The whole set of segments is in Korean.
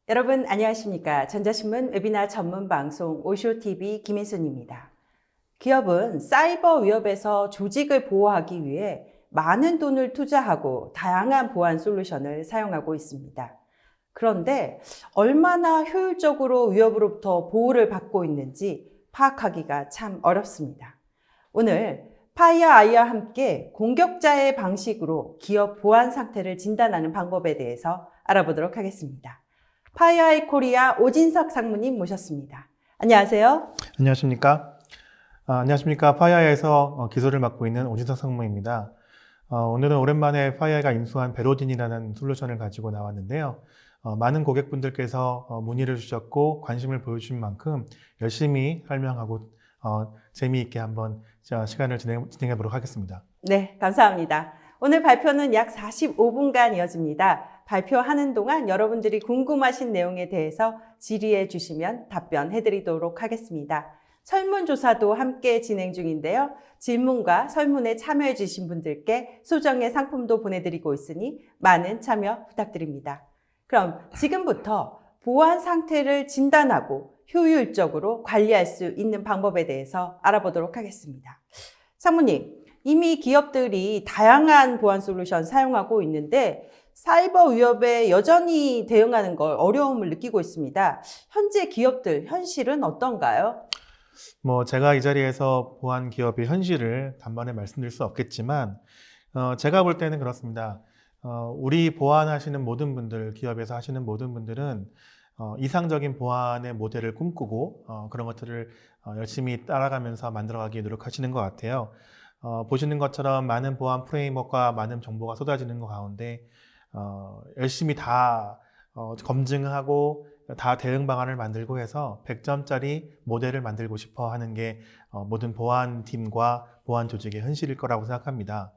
여러분 안녕하십니까? 전자신문 웨비나 전문 방송 오쇼TV 김인순입니다. 기업은 사이버 위협에서 조직을 보호하기 위해 많은 돈을 투자하고 다양한 보안 솔루션을 사용하고 있습니다. 그런데 얼마나 효율적으로 위협으로부터 보호를 받고 있는지 파악하기가 참 어렵습니다. 오늘 파이어아이와 함께 공격자의 방식으로 기업 보안 상태를 진단하는 방법에 대해서 알아보도록 하겠습니다. 파이어아이 코리아 오진석 상무님 모셨습니다. 안녕하세요. 안녕하십니까? 안녕하십니까? 파이어아이에서 기술을 맡고 있는 오진석 상무입니다. 오늘은 오랜만에 파이어아이가 인수한 베로딘이라는 솔루션을 가지고 나왔는데요. 많은 고객분들께서 문의를 주셨고 관심을 보여주신 만큼 열심히 설명하고 재미있게 한번 시간을 진행해 보도록 하겠습니다. 네, 감사합니다. 오늘 발표는 약 45분간 이어집니다. 발표하는 동안 여러분들이 궁금하신 내용에 대해서 질의해 주시면 답변해 드리도록 하겠습니다. 설문조사도 함께 진행 중인데요. 질문과 설문에 참여해 주신 분들께 소정의 상품도 보내드리고 있으니 많은 참여 부탁드립니다. 그럼 지금부터 보안 상태를 진단하고 효율적으로 관리할 수 있는 방법에 대해서 알아보도록 하겠습니다. 상무님, 이미 기업들이 다양한 보안 솔루션 사용하고 있는데 사이버 위협에 여전히 대응하는 걸 어려움을 느끼고 있습니다. 현재 기업들 현실은 어떤가요? 제가 이 자리에서 보안 기업의 현실을 단번에 말씀드릴 수 없겠지만 제가 볼 때는 그렇습니다. 우리 보안하시는 모든 분들, 기업에서 하시는 모든 분들은 이상적인 보안의 모델을 꿈꾸고 그런 것들을 열심히 따라가면서 만들어가기 노력하시는 것 같아요. 보시는 것처럼 많은 보안 프레임워크와 많은 정보가 쏟아지는 것 가운데 열심히 다 검증하고 다 대응 방안을 만들고 해서 100점짜리 모델을 만들고 싶어 하는 게 모든 보안팀과 보안 조직의 현실일 거라고 생각합니다.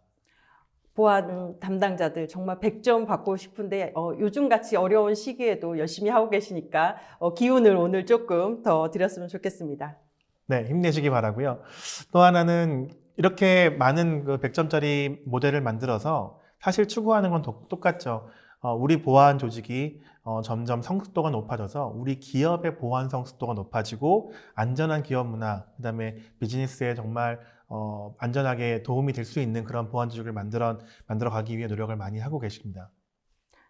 보안 담당자들 정말 100점 받고 싶은데 요즘같이 어려운 시기에도 열심히 하고 계시니까 기운을 오늘 조금 더 드렸으면 좋겠습니다. 네, 힘내시기 바라고요. 또 하나는 이렇게 많은 그 100점짜리 모델을 만들어서 사실 추구하는 건 똑같죠. 우리 보안 조직이 점점 성숙도가 높아져서 우리 기업의 보안 성숙도가 높아지고 안전한 기업 문화, 그다음에 비즈니스에 정말 안전하게 도움이 될 수 있는 그런 보안 조직을 만들어 가기 위해 노력을 많이 하고 계십니다.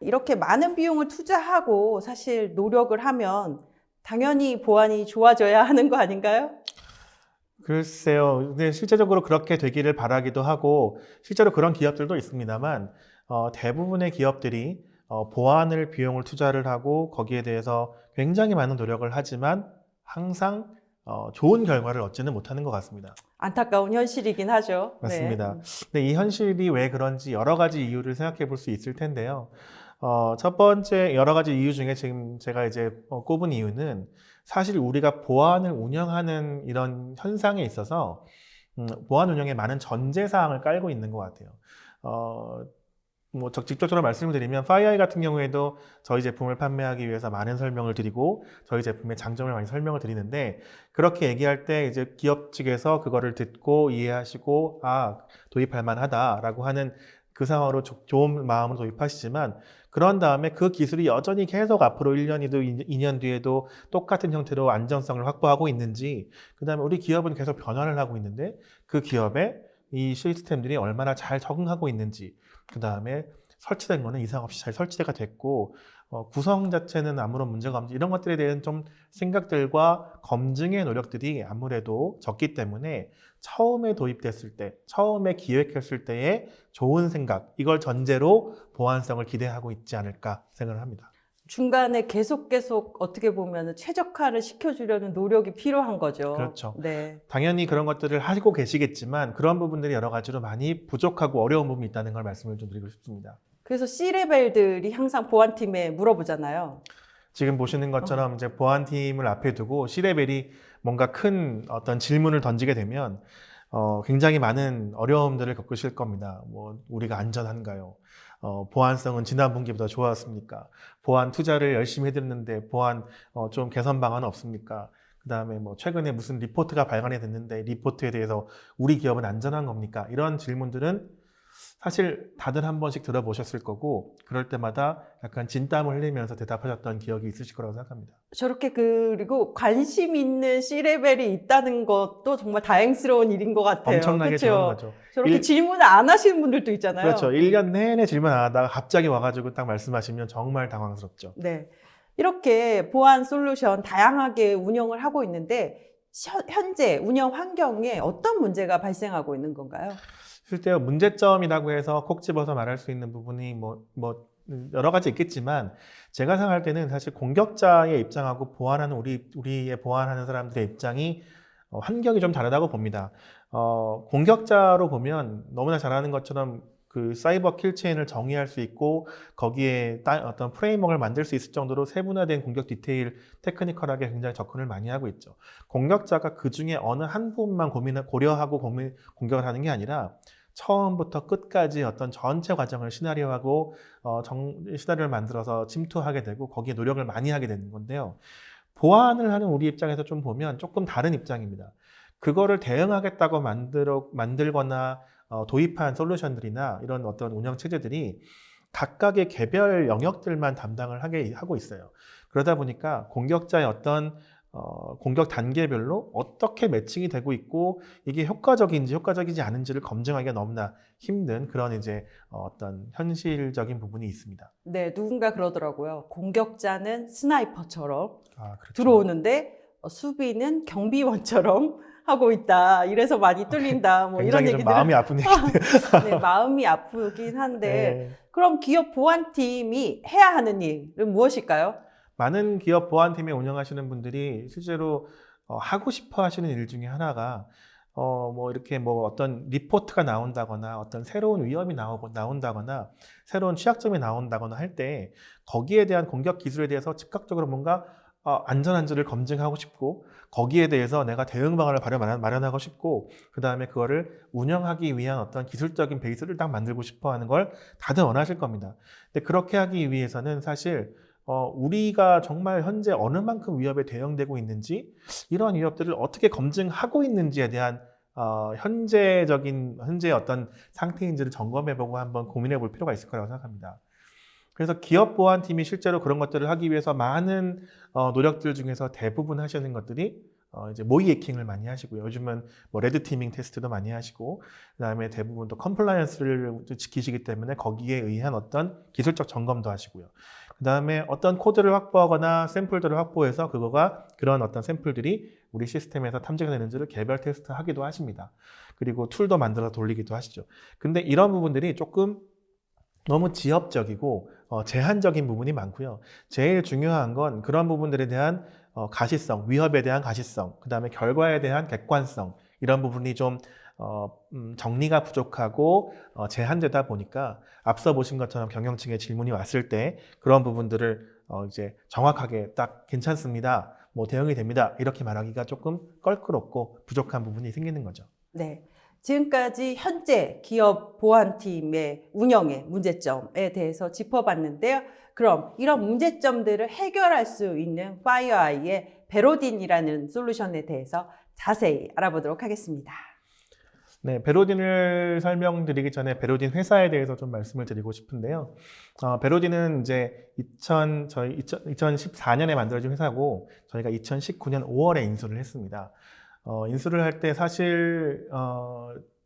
이렇게 많은 비용을 투자하고 사실 노력을 하면 당연히 보안이 좋아져야 하는 거 아닌가요? 글쎄요. 근데 실제적으로 그렇게 되기를 바라기도 하고 실제로 그런 기업들도 있습니다만 대부분의 기업들이 보안을 비용을 투자를 하고 거기에 대해서 굉장히 많은 노력을 하지만 항상 좋은 결과를 얻지는 못하는 것 같습니다. 안타까운 현실이긴 하죠. 맞습니다. 네. 근데 이 현실이 왜 그런지 여러 가지 이유를 생각해 볼 수 있을 텐데요. 첫 번째 여러 가지 이유 중에 지금 제가 이제 꼽은 이유는 사실 우리가 보안을 운영하는 이런 현상에 있어서 보안 운영에 많은 전제 사항을 깔고 있는 것 같아요. 직접적으로 말씀을 드리면 파이어아이 같은 경우에도 저희 제품을 판매하기 위해서 많은 설명을 드리고 저희 제품의 장점을 많이 설명을 드리는데 그렇게 얘기할 때 이제 기업 측에서 그거를 듣고 이해하시고 도입할 만하다라고 하는 그 상황으로 좋은 마음으로 도입하시지만 그런 다음에 그 기술이 여전히 계속 앞으로 1년이도 2년 뒤에도 똑같은 형태로 안정성을 확보하고 있는지 그 다음에 우리 기업은 계속 변화를 하고 있는데 그 기업에 이 시스템들이 얼마나 잘 적응하고 있는지 그 다음에 설치된 거는 이상 없이 잘 설치가 됐고 구성 자체는 아무런 문제가 없는지 이런 것들에 대한 좀 생각들과 검증의 노력들이 아무래도 적기 때문에 처음에 도입됐을 때, 처음에 기획했을 때의 좋은 생각 이걸 전제로 보안성을 기대하고 있지 않을까 생각을 합니다. 중간에 계속 어떻게 보면 최적화를 시켜주려는 노력이 필요한 거죠. 그렇죠. 네. 당연히 그런 것들을 하고 계시겠지만 그런 부분들이 여러 가지로 많이 부족하고 어려운 부분이 있다는 걸 말씀을 좀 드리고 싶습니다. 그래서 C레벨들이 항상 보안팀에 물어보잖아요. 지금 보시는 것처럼 이제 보안팀을 앞에 두고 C레벨이 뭔가 큰 어떤 질문을 던지게 되면 굉장히 많은 어려움들을 겪으실 겁니다. 우리가 안전한가요? 보안성은 지난 분기보다 좋았습니까? 보안 투자를 열심히 해드렸는데 보안 좀 개선 방안은 없습니까? 그 다음에 최근에 무슨 리포트가 발간이 됐는데 리포트에 대해서 우리 기업은 안전한 겁니까? 이런 질문들은 사실 다들 한 번씩 들어보셨을 거고 그럴 때마다 약간 진땀을 흘리면서 대답하셨던 기억이 있으실 거라고 생각합니다. 저렇게 그리고 관심 있는 C레벨이 있다는 것도 정말 다행스러운 일인 것 같아요. 엄청나게 그쵸? 좋은 거죠. 저렇게 질문을 안 하시는 분들도 있잖아요. 그렇죠. 1년 내내 질문 안 하다가 갑자기 와가지고 딱 말씀하시면 정말 당황스럽죠. 네. 이렇게 보안 솔루션 다양하게 운영을 하고 있는데 현재 운영 환경에 어떤 문제가 발생하고 있는 건가요? 실제로 문제점이라고 해서 콕 집어서 말할 수 있는 부분이 여러 가지 있겠지만 제가 생각할 때는 사실 공격자의 입장하고 보안하는 우리의 보안하는 사람들의 입장이 환경이 좀 다르다고 봅니다. 공격자로 보면 너무나 잘 아는 것처럼 그 사이버 킬체인을 정의할 수 있고 거기에 어떤 프레임워크를 만들 수 있을 정도로 세분화된 공격 디테일 테크니컬하게 굉장히 접근을 많이 하고 있죠. 공격자가 그 중에 어느 한 부분만 고려하고 공격을 하는 게 아니라 처음부터 끝까지 어떤 전체 과정을 시나리오하고 시나리오를 만들어서 침투하게 되고 거기에 노력을 많이 하게 되는 건데요. 보안을 하는 우리 입장에서 좀 보면 조금 다른 입장입니다. 그거를 대응하겠다고 만들거나 도입한 솔루션들이나 이런 어떤 운영 체제들이 각각의 개별 영역들만 담당을 하고 있어요. 그러다 보니까 공격자의 어떤 공격 단계별로 어떻게 매칭이 되고 있고 이게 효과적인지 효과적이지 않은지를 검증하기가 너무나 힘든 그런 이제 어떤 현실적인 부분이 있습니다. 네, 누군가 그러더라고요. 공격자는 스나이퍼처럼 그렇죠. 들어오는데 수비는 경비원처럼 하고 있다. 이래서 많이 뚫린다. 뭐 이런 굉장히 좀 얘기들. 마음이 아픈 얘기인데요. 네, 마음이 아프긴 한데 네. 그럼 기업 보안팀이 해야 하는 일은 무엇일까요? 많은 기업 보안팀에 운영하시는 분들이 실제로 하고 싶어 하시는 일 중에 하나가 이렇게 어떤 리포트가 나온다거나 어떤 새로운 위험이 나온다거나 새로운 취약점이 나온다거나 할 때 거기에 대한 공격 기술에 대해서 즉각적으로 뭔가 안전한지를 검증하고 싶고 거기에 대해서 내가 대응 방안을 마련하고 싶고 그 다음에 그거를 운영하기 위한 어떤 기술적인 베이스를 딱 만들고 싶어 하는 걸 다들 원하실 겁니다. 근데 그렇게 하기 위해서는 사실 우리가 정말 현재 어느 만큼 위협에 대응되고 있는지 이런 위협들을 어떻게 검증하고 있는지에 대한 현재 어떤 상태인지를 점검해보고 한번 고민해볼 필요가 있을 거라고 생각합니다. 그래서 기업 보안팀이 실제로 그런 것들을 하기 위해서 많은 노력들 중에서 대부분 하시는 것들이 이제 모의 해킹을 많이 하시고요. 요즘은 레드 티밍 테스트도 많이 하시고 그다음에 대부분 또 컴플라이언스를 지키시기 때문에 거기에 의한 어떤 기술적 점검도 하시고요. 그다음에 어떤 코드를 확보하거나 샘플들을 확보해서 그런 어떤 샘플들이 우리 시스템에서 탐지가 되는지를 개별 테스트하기도 하십니다. 그리고 툴도 만들어서 돌리기도 하시죠. 근데 이런 부분들이 조금 너무 지엽적이고 제한적인 부분이 많고요. 제일 중요한 건 그런 부분들에 대한 가시성, 위협에 대한 가시성, 그 다음에 결과에 대한 객관성 이런 부분이 좀 정리가 부족하고 제한되다 보니까 앞서 보신 것처럼 경영층의 질문이 왔을 때 그런 부분들을 이제 정확하게 딱 괜찮습니다, 대응이 됩니다 이렇게 말하기가 조금 껄끄럽고 부족한 부분이 생기는 거죠. 네. 지금까지 현재 기업 보안팀의 운영의 문제점에 대해서 짚어봤는데요. 그럼 이런 문제점들을 해결할 수 있는 파이어아이의 베로딘이라는 솔루션에 대해서 자세히 알아보도록 하겠습니다. 네, 베로딘을 설명드리기 전에 베로딘 회사에 대해서 좀 말씀을 드리고 싶은데요. 베로딘은 이제 2014년에 만들어진 회사고 저희가 2019년 5월에 인수를 했습니다. 인수를 할 때 사실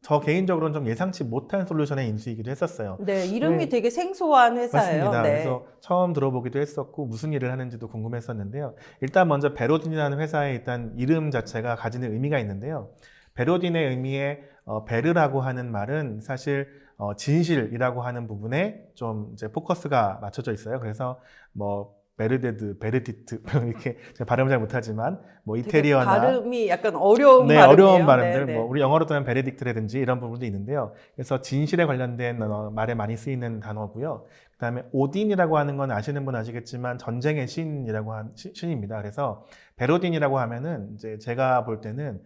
저 개인적으로는 좀 예상치 못한 솔루션의 인수이기도 했었어요. 네, 이름이 되게 생소한 회사예요. 맞습니다. 네. 그래서 처음 들어보기도 했었고 무슨 일을 하는지도 궁금했었는데요. 일단 먼저 베로딘이라는 회사의 일단 이름 자체가 가지는 의미가 있는데요. 베로딘의 의미의 베르라고 하는 말은 사실 진실이라고 하는 부분에 좀 이제 포커스가 맞춰져 있어요. 그래서 베르디트 이렇게 제가 발음을 잘 못하지만 이태리어나 발음이 약간 어려운 네, 발음이에요. 어려운 발음들 네, 네. 우리 영어로 뜨면 베르딕트라든지 이런 부분도 있는데요. 그래서 진실에 관련된 말에 많이 쓰이는 단어고요. 그다음에 오딘이라고 하는 건 아시는 분 아시겠지만 전쟁의 신이라고 신입니다. 그래서 베로딘이라고 하면은 이제 제가 볼 때는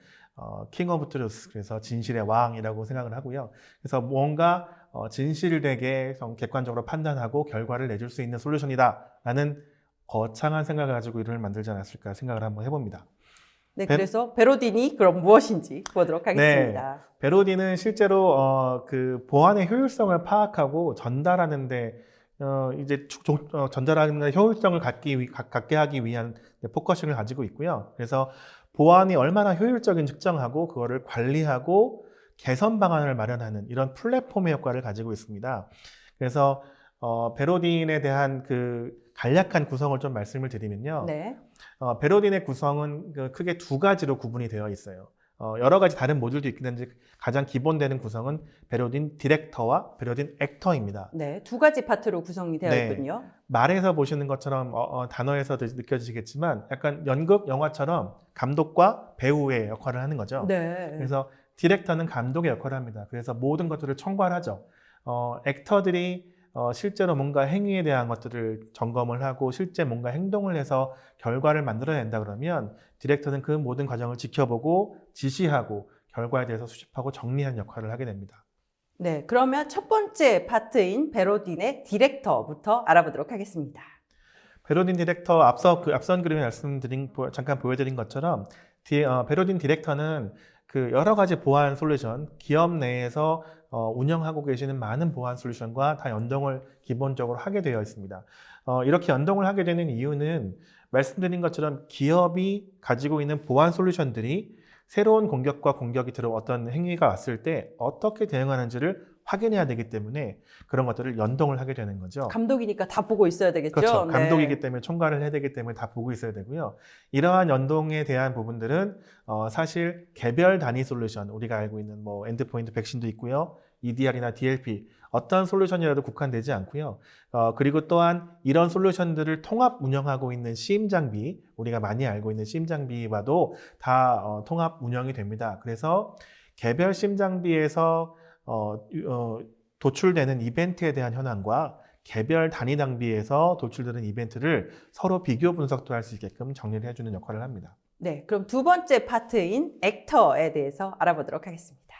킹 오브 트루스, 그래서 진실의 왕이라고 생각을 하고요. 그래서 뭔가 진실되게 객관적으로 판단하고 결과를 내줄 수 있는 솔루션이다라는 거창한 생각을 가지고 이름을 만들지 않았을까 생각을 한번 해봅니다. 네, 그래서 베로딘이 그럼 무엇인지 보도록 하겠습니다. 베로딘은 실제로 그 보안의 효율성을 파악하고 전달하는데 이제 전달하는 효율성을 갖게 하기 위한 포커싱을 가지고 있고요. 그래서 보안이 얼마나 효율적인 측정하고 그거를 관리하고 개선 방안을 마련하는 이런 플랫폼의 역할을 가지고 있습니다. 그래서 베로딘에 대한 그 간략한 구성을 좀 말씀을 드리면요. 네. 베로딘의 구성은 크게 두 가지로 구분이 되어 있어요. 여러 가지 다른 모듈도 있긴 한데 가장 기본되는 구성은 베로딘 디렉터와 베로딘 액터입니다. 네, 두 가지 파트로 구성이 되어 네. 있군요. 말에서 보시는 것처럼 단어에서 느껴지시겠지만 약간 연극, 영화처럼 감독과 배우의 역할을 하는 거죠. 네. 그래서 디렉터는 감독의 역할을 합니다. 그래서 모든 것들을 총괄하죠. 액터들이 실제로 뭔가 행위에 대한 것들을 점검을 하고 실제 뭔가 행동을 해서 결과를 만들어낸다 그러면 디렉터는 그 모든 과정을 지켜보고 지시하고 결과에 대해서 수집하고 정리하는 역할을 하게 됩니다. 네, 그러면 첫 번째 파트인 베로딘의 디렉터부터 알아보도록 하겠습니다. 베로딘 디렉터 앞선 그림에 잠깐 보여드린 것처럼 베로딘 디렉터는 그 여러 가지 보안 솔루션, 기업 내에서 운영하고 계시는 많은 보안 솔루션과 다 연동을 기본적으로 하게 되어 있습니다. 이렇게 연동을 하게 되는 이유는 말씀드린 것처럼 기업이 가지고 있는 보안 솔루션들이 새로운 공격과 공격이 어떤 행위가 왔을 때 어떻게 대응하는지를 확인해야 되기 때문에 그런 것들을 연동을 하게 되는 거죠. 감독이니까 다 보고 있어야 되겠죠? 그렇죠. 네. 감독이기 때문에 총괄을 해야 되기 때문에 다 보고 있어야 되고요. 이러한 연동에 대한 부분들은 사실 개별 단위 솔루션, 우리가 알고 있는 뭐 엔드포인트 백신도 있고요. EDR이나 DLP, 어떤 솔루션이라도 국한되지 않고요. 그리고 또한 이런 솔루션들을 통합 운영하고 있는 CIEM 장비, 우리가 많이 알고 있는 CIEM 장비와도 다 통합 운영이 됩니다. 그래서 개별 CIEM 장비에서 도출되는 이벤트에 대한 현황과 개별 단위 장비에서 도출되는 이벤트를 서로 비교 분석도 할 수 있게끔 정리를 해주는 역할을 합니다. 네, 그럼 두 번째 파트인 액터에 대해서 알아보도록 하겠습니다.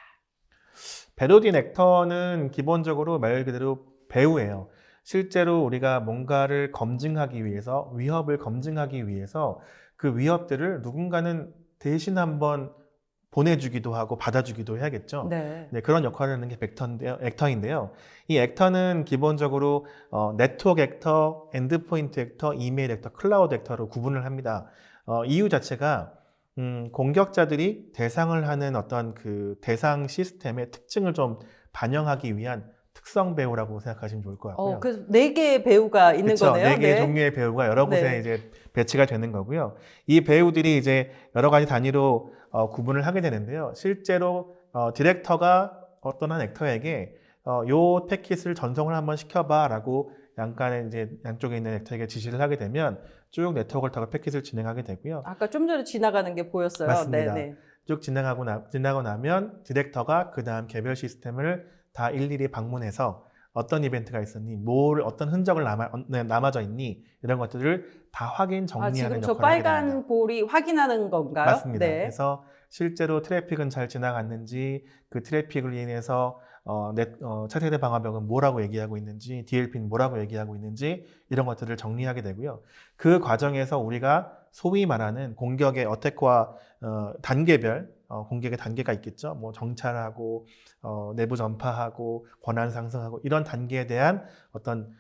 베로딘 액터는 기본적으로 말 그대로 배우예요. 실제로 우리가 뭔가를 검증하기 위해서, 위협을 검증하기 위해서 그 위협들을 누군가는 대신 한번 보내주기도 하고 받아주기도 해야겠죠. 네. 네, 그런 역할을 하는 게 액터인데요. 이 액터는 기본적으로 네트워크 액터, 엔드포인트 액터, 이메일 액터, 클라우드 액터로 구분을 합니다. 이유 자체가 공격자들이 대상을 하는 어떤 그 대상 시스템의 특징을 좀 반영하기 위한 특성 배우라고 생각하시면 좋을 것 같고요. 그래서 4개의 배우가 있는 그쵸? 거네요. 4개의 종류의 배우가 여러 곳에 네. 이제 배치가 되는 거고요. 이 배우들이 이제 여러 가지 단위로 구분을 하게 되는데요. 실제로 디렉터가 어떤 한 액터에게 요 패킷을 전송을 한번 시켜봐라고 양쪽에 있는 액터에게 지시를 하게 되면 쭉 네트워크를 타고 패킷을 진행하게 되고요. 아까 좀 전에 지나가는 게 보였어요. 맞습니다. 네네. 쭉 지나고 나면 디렉터가 그 다음 개별 시스템을 다 일일이 방문해서 어떤 이벤트가 있었니, 어떤 흔적을 남아져 있니, 이런 것들을 다 확인 정리하는 지금 저 역할을 하게 됩니다. 빨간 볼이 확인하는 건가요? 맞습니다. 네. 그래서 실제로 트래픽은 잘 지나갔는지, 그 트래픽을 인해서 차세대 방화벽은 뭐라고 얘기하고 있는지, DLP는 뭐라고 얘기하고 있는지 이런 것들을 정리하게 되고요. 그 과정에서 우리가 소위 말하는 공격의 어택과 단계별 공격의 단계가 있겠죠. 뭐 정찰하고 내부 전파하고 권한 상승하고 이런 단계에 대한 어떤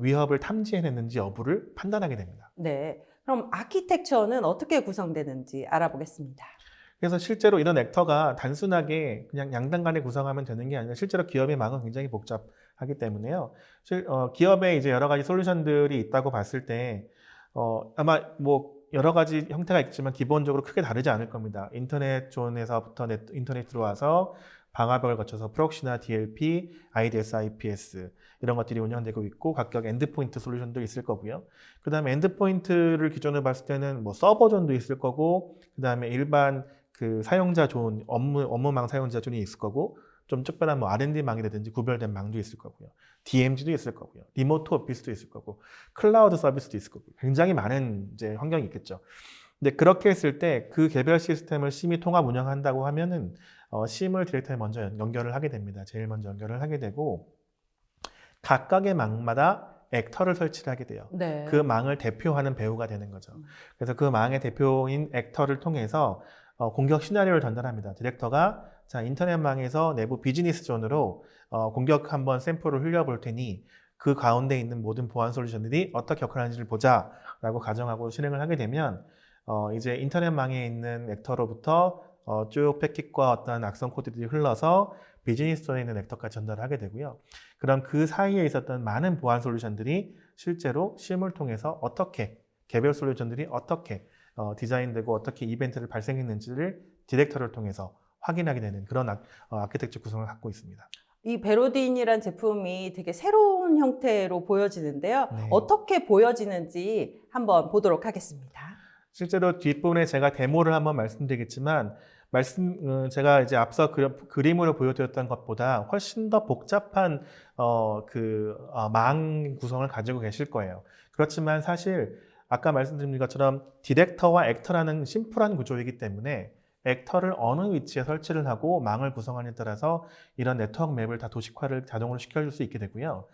위협을 탐지해냈는지 여부를 판단하게 됩니다. 네. 그럼 아키텍처는 어떻게 구성되는지 알아보겠습니다. 그래서 실제로 이런 액터가 단순하게 그냥 양당 간에 구성하면 되는 게 아니라 실제로 기업의 망은 굉장히 복잡하기 때문에요. 기업에 이제 여러 가지 솔루션들이 있다고 봤을 때 아마 뭐 여러 가지 형태가 있지만 기본적으로 크게 다르지 않을 겁니다. 인터넷 존에서부터 인터넷 들어와서 방화벽을 거쳐서 프록시나 DLP, IDS, IPS 이런 것들이 운영되고 있고 각각 엔드포인트 솔루션도 있을 거고요. 그 다음에 엔드포인트를 기준으로 봤을 때는 뭐 서버 존도 있을 거고 그 다음에 일반 그 사용자 존, 업무망 사용자 존이 있을 거고 좀 특별한 뭐 R&D망이라든지 구별된 망도 있을 거고요. DMZ도 있을 거고요. 리모트 오피스도 있을 거고 클라우드 서비스도 있을 거고 굉장히 많은 이제 환경이 있겠죠. 근데 그렇게 했을 때 그 개별 시스템을 심히 통합 운영한다고 하면은 심을 디렉터에 먼저 연결을 하게 됩니다. 제일 먼저 연결을 하게 되고 각각의 망마다 액터를 설치를 하게 돼요. 네. 그 망을 대표하는 배우가 되는 거죠. 그래서 그 망의 대표인 액터를 통해서 공격 시나리오를 전달합니다. 디렉터가 자, 인터넷망에서 내부 비즈니스 존으로 공격 한번 샘플을 흘려볼 테니 그 가운데 있는 모든 보안 솔루션들이 어떻게 역할하는지를 보자라고 가정하고 실행을 하게 되면 이제 인터넷망에 있는 액터로부터 쭉 패킷과 어떤 악성 코드들이 흘러서 비즈니스 존에 있는 액터까지 전달을 하게 되고요. 그럼 그 사이에 있었던 많은 보안 솔루션들이 실제로 심을 통해서 어떻게 개별 솔루션들이 어떻게 디자인되고 어떻게 이벤트를 발생했는지를 디렉터를 통해서 확인하게 되는 그런 아키텍처 구성을 갖고 있습니다. 이 베로딘이란 제품이 되게 새로운 형태로 보여지는데요. 네. 어떻게 보여지는지 한번 보도록 하겠습니다. 실제로 뒷부분에 제가 데모를 한번 말씀드리겠지만 제가 이제 앞서 그림으로 보여드렸던 것보다 훨씬 더 복잡한 망 구성을 가지고 계실 거예요. 그렇지만 사실 아까 말씀드린 것처럼 디렉터와 액터라는 심플한 구조이기 때문에 액터를 어느 위치에 설치를 하고 망을 구성하느냐에 따라서 이런 네트워크 맵을 다 도식화를 자동으로 시켜줄 수 있게 되고요.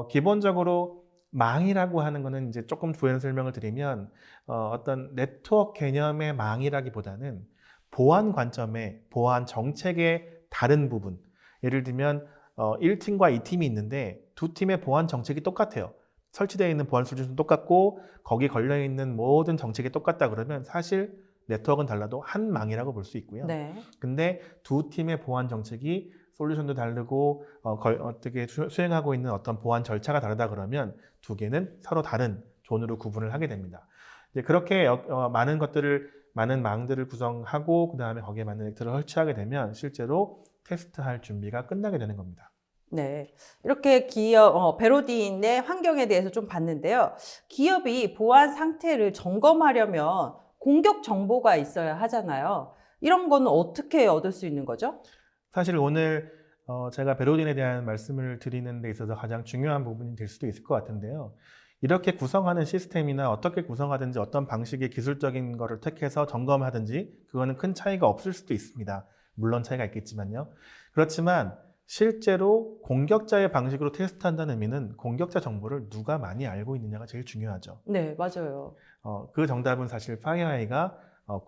기본적으로 망이라고 하는 거는 이제 조금 부연 설명을 드리면 어떤 네트워크 개념의 망이라기보다는 보안 관점의 보안 정책의 다른 부분, 예를 들면 1팀과 2팀이 있는데 두 팀의 보안 정책이 똑같아요. 설치되어 있는 보안 솔루션은 똑같고 거기 걸려있는 모든 정책이 똑같다 그러면 사실 네트워크는 달라도 한 망이라고 볼 수 있고요. 네. 근데 두 팀의 보안 정책이 솔루션도 다르고 어떻게 수행하고 있는 어떤 보안 절차가 다르다 그러면 두 개는 서로 다른 존으로 구분을 하게 됩니다. 이제 그렇게 많은 망들을 구성하고 그 다음에 거기에 맞는 액터를 설치하게 되면 실제로 테스트할 준비가 끝나게 되는 겁니다. 네. 이렇게 베로딘의 환경에 대해서 좀 봤는데요. 기업이 보안 상태를 점검하려면 공격 정보가 있어야 하잖아요. 이런 거는 어떻게 얻을 수 있는 거죠? 사실 오늘 제가 베로딘에 대한 말씀을 드리는 데 있어서 가장 중요한 부분이 될 수도 있을 것 같은데요. 이렇게 구성하는 시스템이나 어떻게 구성하든지 어떤 방식의 기술적인 거를 택해서 점검하든지 그거는 큰 차이가 없을 수도 있습니다. 물론 차이가 있겠지만요. 그렇지만 실제로 공격자의 방식으로 테스트한다는 의미는 공격자 정보를 누가 많이 알고 있느냐가 제일 중요하죠. 네, 맞아요. 그 정답은 사실 파이어아이가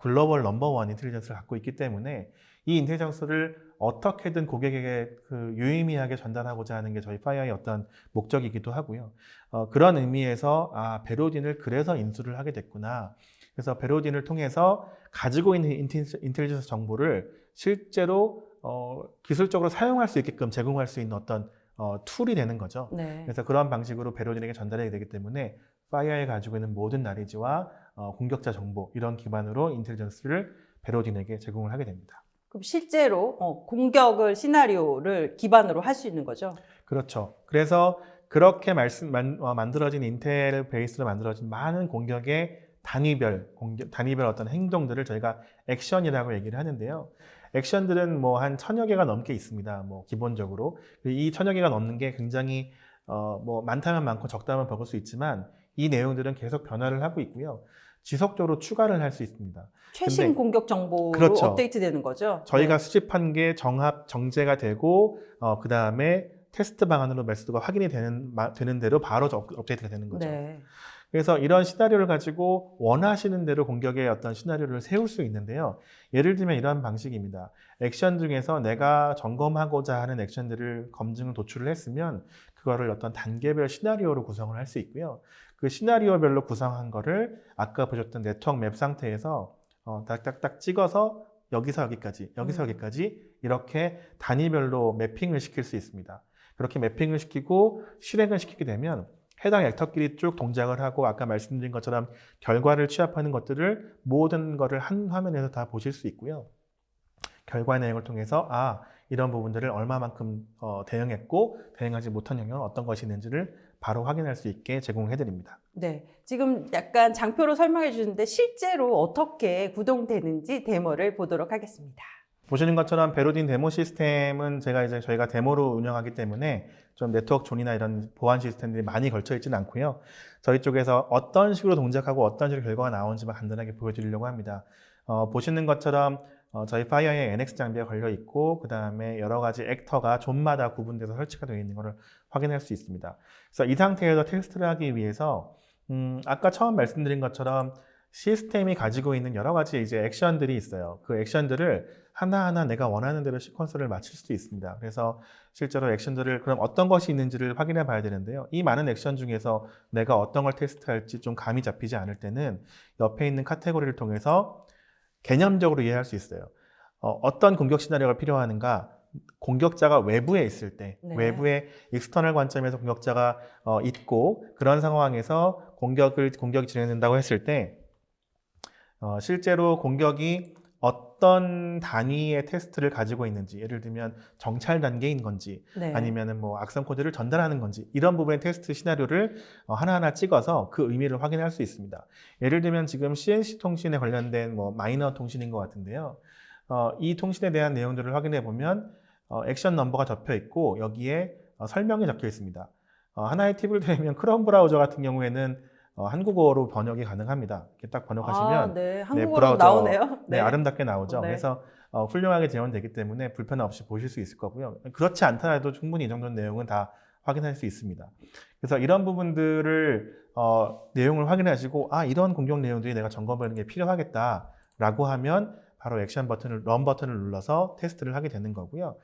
글로벌 넘버원 인텔리전스를 갖고 있기 때문에 이 인텔리전스를 어떻게든 고객에게 유의미하게 전달하고자 하는 게 저희 파이어아이의 어떤 목적이기도 하고요. 그런 의미에서 베로딘을 그래서 인수를 하게 됐구나. 그래서 베로딘을 통해서 가지고 있는 인텔리전스 정보를 실제로 기술적으로 사용할 수 있게끔 제공할 수 있는 어떤 툴이 되는 거죠. 네. 그래서 그런 방식으로 베로딘에게 전달이 되기 때문에 파이어에 가지고 있는 모든 나리지와 공격자 정보 이런 기반으로 인텔리전스를 베로딘에게 제공을 하게 됩니다. 그럼 실제로 공격을 시나리오를 기반으로 할 수 있는 거죠? 그렇죠. 그래서 그렇게 만들어진 인텔 베이스로 만들어진 많은 공격의 단위별 어떤 행동들을 저희가 액션이라고 얘기를 하는데요. 액션들은 뭐 한 1000여 개가 넘게 있습니다. 뭐 기본적으로 이 1000여 개가 넘는 게 굉장히 뭐 많다면 많고 적다면 적을 수 있지만 이 내용들은 계속 변화를 하고 있고요. 지속적으로 추가를 할 수 있습니다. 최신 공격 정보로 그렇죠. 업데이트되는 거죠? 저희가 수집한 게 정제가 되고 그 다음에 테스트 방안으로 매스가 확인이 되는 대로 바로 업데이트가 되는 거죠. 네. 그래서 이런 시나리오를 가지고 원하시는 대로 공격의 어떤 시나리오를 세울 수 있는데요. 예를 들면 이런 방식입니다. 액션 중에서 내가 점검하고자 하는 액션들을 검증을 도출을 했으면 그거를 어떤 단계별 시나리오로 구성을 할 수 있고요. 그 시나리오별로 구성한 거를 아까 보셨던 네트워크 맵 상태에서 딱딱딱 찍어서 여기서 여기까지, 여기서 여기까지 이렇게 단위별로 매핑을 시킬 수 있습니다. 그렇게 매핑을 시키고 실행을 시키게 되면 해당 액터끼리 쭉 동작을 하고 아까 말씀드린 것처럼 결과를 취합하는 것들을 모든 거를 한 화면에서 다 보실 수 있고요. 결과 내용을 통해서 이런 부분들을 얼마만큼 대응했고 대응하지 못한 영역은 어떤 것이 있는지를 바로 확인할 수 있게 제공해드립니다. 네, 지금 약간 장표로 설명해 주는데 실제로 어떻게 구동되는지 데모를 보도록 하겠습니다. 보시는 것처럼 베로딘 데모 시스템은 저희가 데모로 운영하기 때문에 좀 네트워크 존이나 이런 보안 시스템들이 많이 걸쳐 있지는 않고요. 저희 쪽에서 어떤 식으로 동작하고 어떤 식으로 결과가 나오는지만 간단하게 보여드리려고 합니다. 보시는 것처럼 저희 파이어에 NX 장비가 걸려 있고 그 다음에 여러 가지 액터가 존마다 구분돼서 설치가 되어 있는 것을 확인할 수 있습니다. 그래서 이 상태에서 테스트를 하기 위해서 아까 처음 말씀드린 것처럼 시스템이 가지고 있는 여러 가지 이제 액션들이 있어요. 그 액션들을 하나하나 내가 원하는 대로 시퀀스를 맞출 수 있습니다. 그래서 실제로 액션들을 그럼 어떤 것이 있는지를 확인해 봐야 되는데요. 이 많은 액션 중에서 내가 어떤 걸 테스트할지 좀 감이 잡히지 않을 때는 옆에 있는 카테고리를 통해서 개념적으로 이해할 수 있어요. 어떤 공격 시나리오가 필요한가? 공격자가 외부에 있을 때, 네. 외부에 익스터널 관점에서 공격자가 있고 그런 상황에서 공격이 진행된다고 했을 때 실제로 공격이 어떤 단위의 테스트를 가지고 있는지, 예를 들면 정찰 단계인 건지 네. 아니면은 뭐 악성 코드를 전달하는 건지 이런 부분의 테스트 시나리오를 하나하나 찍어서 그 의미를 확인할 수 있습니다. 예를 들면 지금 CNC 통신에 관련된 뭐 마이너 통신인 것 같은데요. 이 통신에 대한 내용들을 확인해 보면 액션 넘버가 적혀 있고 여기에 설명이 적혀 있습니다. 하나의 팁을 드리면 크롬 브라우저 같은 경우에는 한국어로 번역이 가능합니다. 이렇게 딱 번역하시면 네. 한국어로 브라우저, 나오네요. 네, 아름답게 나오죠. 네. 그래서 훌륭하게 재현되기 때문에 불편 없이 보실 수 있을 거고요. 그렇지 않더라도 충분히 이 정도 내용은 다 확인할 수 있습니다. 그래서 이런 부분들을 내용을 확인하시고 이런 공격 내용들이 내가 점검하는 게 필요하겠다라고 하면 바로 액션 버튼을 런 버튼을 눌러서 테스트를 하게 되는 거고요.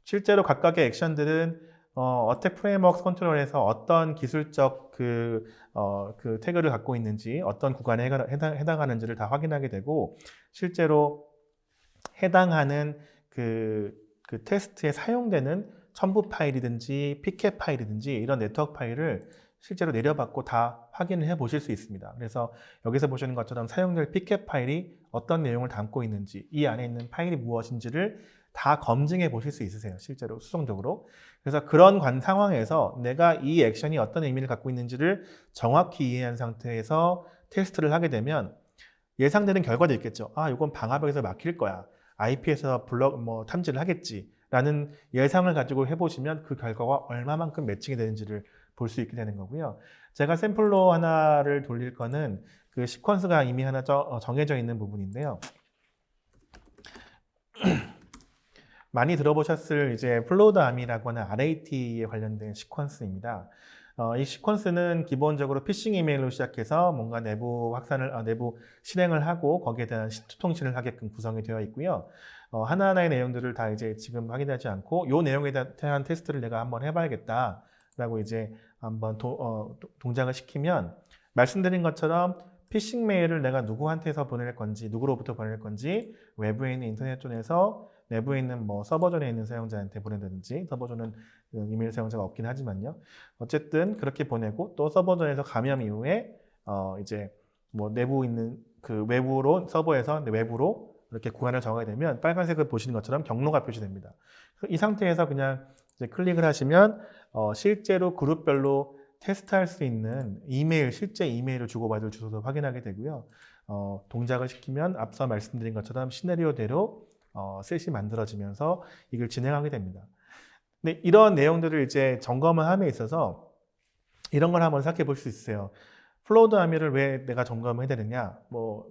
실제로 각각의 액션들은 어택 프레임워크 컨트롤에서 어떤 기술적 그 태그를 갖고 있는지 어떤 구간에 해당하는지를 다 확인하게 되고 실제로 해당하는 그 테스트에 사용되는 첨부 파일이든지 피켓 파일이든지 이런 네트워크 파일을 실제로 내려받고 다 확인을 해 보실 수 있습니다. 그래서 여기서 보시는 것처럼 사용될 피켓 파일이 어떤 내용을 담고 있는지 이 안에 있는 파일이 무엇인지를 다 검증해 보실 수 있으세요. 실제로 수동적으로. 그래서 그런 상황에서 내가 이 액션이 어떤 의미를 갖고 있는지를 정확히 이해한 상태에서 테스트를 하게 되면 예상되는 결과도 있겠죠. 이건 방화벽에서 막힐 거야. IP에서 탐지를 하겠지. 라는 예상을 가지고 해보시면 그 결과가 얼마만큼 매칭이 되는지를 볼 수 있게 되는 거고요. 제가 샘플로 하나를 돌릴 거는 그 시퀀스가 이미 하나 정해져 있는 부분인데요. 많이 들어보셨을 이제 플로우드 암이라고 하는 RAT에 관련된 시퀀스입니다. 이 시퀀스는 기본적으로 피싱 이메일로 시작해서 뭔가 내부 내부 실행을 하고 거기에 대한 시트 통신을 하게끔 구성이 되어 있고요. 하나하나의 내용들을 다 이제 지금 확인하지 않고 이 내용에 대한 테스트를 내가 한번 해봐야겠다라고 이제 한번 동작을 시키면 말씀드린 것처럼 피싱 메일을 내가 누구한테서 보낼 건지, 누구로부터 보낼 건지, 외부에 있는 인터넷존에서 내부에 있는 서버존에 있는 사용자한테 보낸다든지, 서버존은 이메일 사용자가 없긴 하지만요. 어쨌든 그렇게 보내고 또 서버존에서 감염 이후에 이제 내부 있는 그 외부로 서버에서 외부로 이렇게 구간을 정하게 되면 빨간색을 보시는 것처럼 경로가 표시됩니다. 이 상태에서 그냥 이제 클릭을 하시면 실제로 그룹별로 테스트할 수 있는 실제 이메일을 주고받을 주소도 확인하게 되고요. 동작을 시키면 앞서 말씀드린 것처럼 시나리오대로 셋이 만들어지면서 이걸 진행하게 됩니다. 근데 이런 내용들을 이제 점검을 함에 있어서 이런 걸 한번 생각해 볼 수 있어요. 플로우드 아미를 왜 내가 점검해야 되느냐?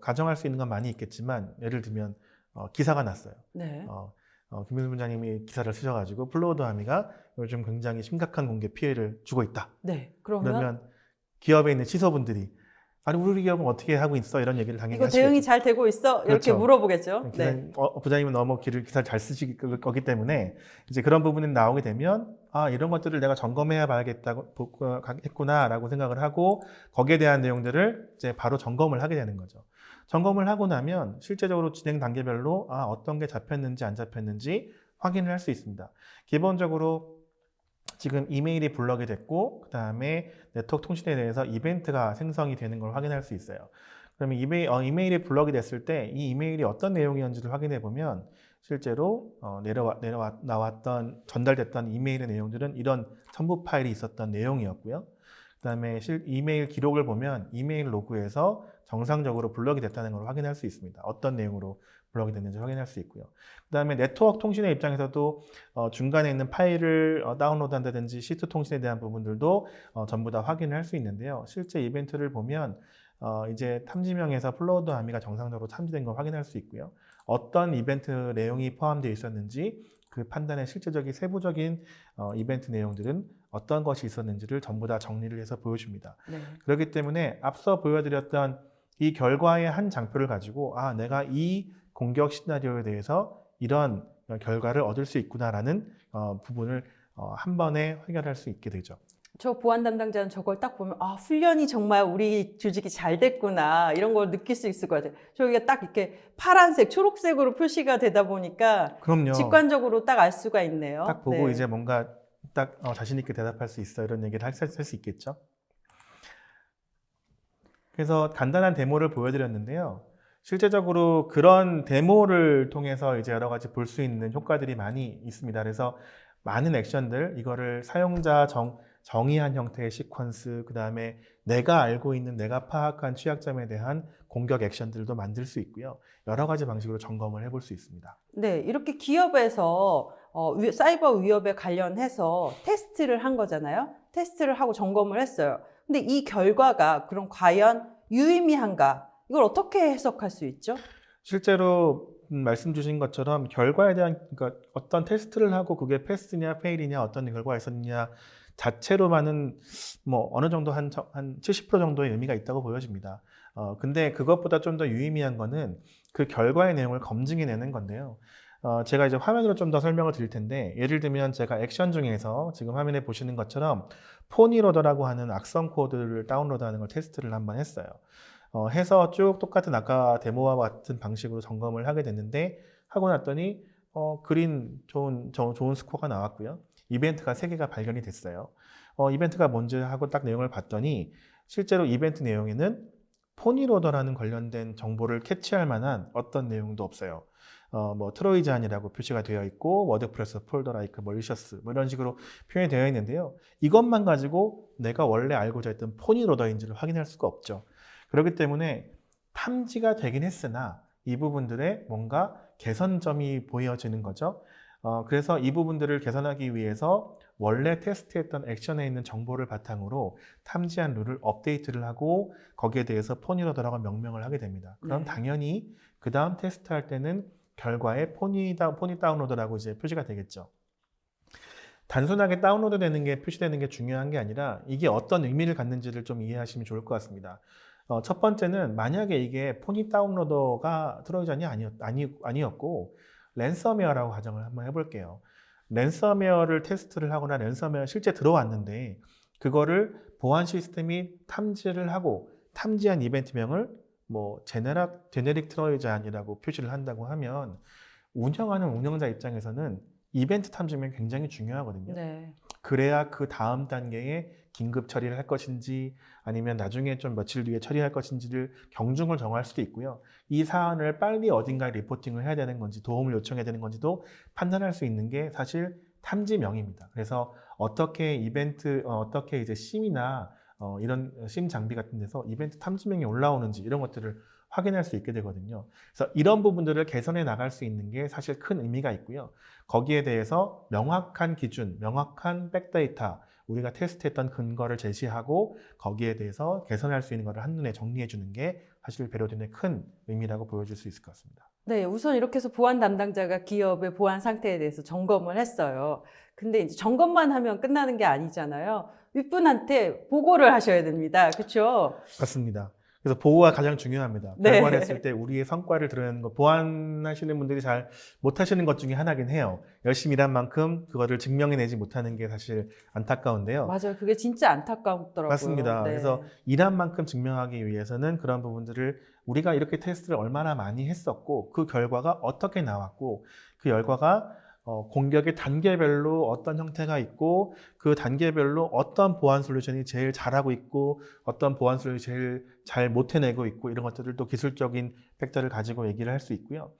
가정할 수 있는 건 많이 있겠지만 예를 들면 기사가 났어요. 네. 김민수 부장님이 기사를 쓰셔가지고 플로우드 아미가 요즘 굉장히 심각한 공개 피해를 주고 있다. 네. 그러면 기업에 있는 시서분들이 우리 기업은 어떻게 하고 있어? 이런 얘기를 당연히 이거 하시겠죠. 대응이 잘 되고 있어? 이렇게 그렇죠. 물어보겠죠. 네. 부장님은 너무 기사를 잘 쓰실 거기 때문에 이제 그런 부분이 나오게 되면 이런 것들을 내가 점검해야 봐야겠구나라고 생각을 하고 거기에 대한 내용들을 이제 바로 점검을 하게 되는 거죠. 점검을 하고 나면 실제적으로 진행 단계별로 어떤 게 잡혔는지 안 잡혔는지 확인을 할 수 있습니다. 기본적으로 지금 이메일이 블럭이 됐고 그 다음에 네트워크 통신에 대해서 이벤트가 생성이 되는 걸 확인할 수 있어요. 그러면 이메일이 블럭이 됐을 때 이 이메일이 어떤 내용이었는지를 확인해 보면 실제로 나왔던 전달됐던 이메일의 내용들은 이런 첨부 파일이 있었던 내용이었고요. 그 다음에 이메일 기록을 보면 이메일 로그에서 정상적으로 블럭이 됐다는 걸 확인할 수 있습니다. 어떤 내용으로 블럭이 됐는지 확인할 수 있고요. 그 다음에 네트워크 통신의 입장에서도 중간에 있는 파일을 다운로드 한다든지 시트 통신에 대한 부분들도 전부 다 확인을 할 수 있는데요. 실제 이벤트를 보면 이제 탐지명에서 플로우드 아미가 정상적으로 탐지된 걸 확인할 수 있고요. 어떤 이벤트 내용이 포함되어 있었는지 그 판단의 실제적인 세부적인 이벤트 내용들은 어떤 것이 있었는지를 전부 다 정리를 해서 보여줍니다. 네. 그렇기 때문에 앞서 보여드렸던 이 결과의 한 장표를 가지고 내가 이 공격 시나리오에 대해서 이런 결과를 얻을 수 있구나라는 부분을 한 번에 해결할 수 있게 되죠. 저 보안 담당자는 저걸 딱 보면 훈련이 정말 우리 조직이 잘 됐구나 이런 걸 느낄 수 있을 것 같아요. 저기가 딱 이렇게 파란색, 초록색으로 표시가 되다 보니까 그럼요. 직관적으로 딱 알 수가 있네요. 딱 보고 네. 이제 뭔가 딱 자신 있게 대답할 수 있어 이런 얘기를 할 수 있겠죠. 그래서 간단한 데모를 보여드렸는데요. 실제적으로 그런 데모를 통해서 이제 여러 가지 볼 수 있는 효과들이 많이 있습니다. 그래서 많은 액션들, 이거를 사용자 정의한 형태의 시퀀스, 그 다음에 내가 알고 있는, 내가 파악한 취약점에 대한 공격 액션들도 만들 수 있고요. 여러 가지 방식으로 점검을 해볼 수 있습니다. 네, 이렇게 기업에서 사이버 위협에 관련해서 테스트를 한 거잖아요. 테스트를 하고 점검을 했어요. 근데 이 결과가 그럼 과연 유의미한가? 이걸 어떻게 해석할 수 있죠? 실제로 말씀 주신 것처럼 결과에 대한 그러니까 어떤 테스트를 하고 그게 패스냐 페일이냐 어떤 결과가 있었느냐 자체로만은 뭐 어느 정도 한 70% 정도의 의미가 있다고 보여집니다. 근데 그것보다 좀 더 유의미한 거는 그 결과의 내용을 검증해내는 건데요. 제가 이제 화면으로 좀 더 설명을 드릴 텐데 예를 들면 제가 액션 중에서 지금 화면에 보시는 것처럼 포니로더라고 하는 악성 코드를 다운로드하는 걸 테스트를 한번 했어요. 해서 쭉 똑같은 아까 데모와 같은 방식으로 점검을 하게 됐는데 하고 났더니 그린 좋은 스코어가 나왔고요. 이벤트가 3개가 발견이 됐어요. 이벤트가 뭔지 하고 딱 내용을 봤더니 실제로 이벤트 내용에는 포니로더라는 관련된 정보를 캐치할 만한 어떤 내용도 없어요. 뭐 트로이잔이라고 표시가 되어 있고 워드프레스 폴더 라이크 멀리셔스 뭐 이런 식으로 표현이 되어 있는데요. 이것만 가지고 내가 원래 알고자 했던 포니로더인지를 확인할 수가 없죠. 그렇기 때문에 탐지가 되긴 했으나 이 부분들에 뭔가 개선점이 보여지는 거죠. 그래서 이 부분들을 개선하기 위해서 원래 테스트했던 액션에 있는 정보를 바탕으로 탐지한 룰을 업데이트를 하고 거기에 대해서 포니로더라고 명명을 하게 됩니다. 그럼 네. 당연히 그 다음 테스트할 때는 결과에 포니 다운로드라고 이제 표시가 되겠죠. 단순하게 다운로드 되는 게 표시되는 게 중요한 게 아니라 이게 어떤 의미를 갖는지를 좀 이해하시면 좋을 것 같습니다. 첫 번째는 만약에 이게 포니 다운로더가 트로이전이 아니었고 랜섬웨어라고 가정을 한번 해볼게요. 랜섬웨어를 테스트를 하거나 랜섬웨어 실제 들어왔는데 그거를 보안 시스템이 탐지를 하고 탐지한 이벤트명을 뭐 제네릭 트로이전이라고 표시를 한다고 하면 운영하는 운영자 입장에서는 이벤트 탐지명이 굉장히 중요하거든요. 네. 그래야 그 다음 단계에 긴급 처리를 할 것인지 아니면 나중에 좀 며칠 뒤에 처리할 것인지를 경중을 정할 수도 있고요. 이 사안을 빨리 어딘가에 리포팅을 해야 되는 건지 도움을 요청해야 되는 건지도 판단할 수 있는 게 사실 탐지명입니다. 그래서 어떻게 어떻게 이제 심이나 이런 심 장비 같은 데서 이벤트 탐지명이 올라오는지 이런 것들을 확인할 수 있게 되거든요. 그래서 이런 부분들을 개선해 나갈 수 있는 게 사실 큰 의미가 있고요. 거기에 대해서 명확한 기준, 명확한 백데이터, 우리가 테스트했던 근거를 제시하고 거기에 대해서 개선할 수 있는 것을 한눈에 정리해 주는 게 사실 배려딘의 큰 의미라고 보여줄 수 있을 것 같습니다. 네, 우선 이렇게 해서 보안 담당자가 기업의 보안 상태에 대해서 점검을 했어요. 근데 이제 점검만 하면 끝나는 게 아니잖아요. 윗분한테 보고를 하셔야 됩니다. 그렇죠? 맞습니다. 그래서 보고가 가장 중요합니다. 네. 결과를 했을 때 우리의 성과를 드러내는 거, 보완하시는 분들이 잘 못하시는 것 중에 하나긴 해요. 열심히 일한 만큼 그거를 증명해내지 못하는 게 사실 안타까운데요. 맞아요. 그게 진짜 안타깝더라고요. 맞습니다. 네. 그래서 일한 만큼 증명하기 위해서는 그런 부분들을 우리가 이렇게 테스트를 얼마나 많이 했었고 그 결과가 어떻게 나왔고 그 결과가 공격의 단계별로 어떤 형태가 있고 그 단계별로 어떤 보안 솔루션이 제일 잘하고 있고 어떤 보안 솔루션이 제일 잘 못해내고 있고 이런 것들을 또 기술적인 팩터를 가지고 얘기를 할 수 있고요.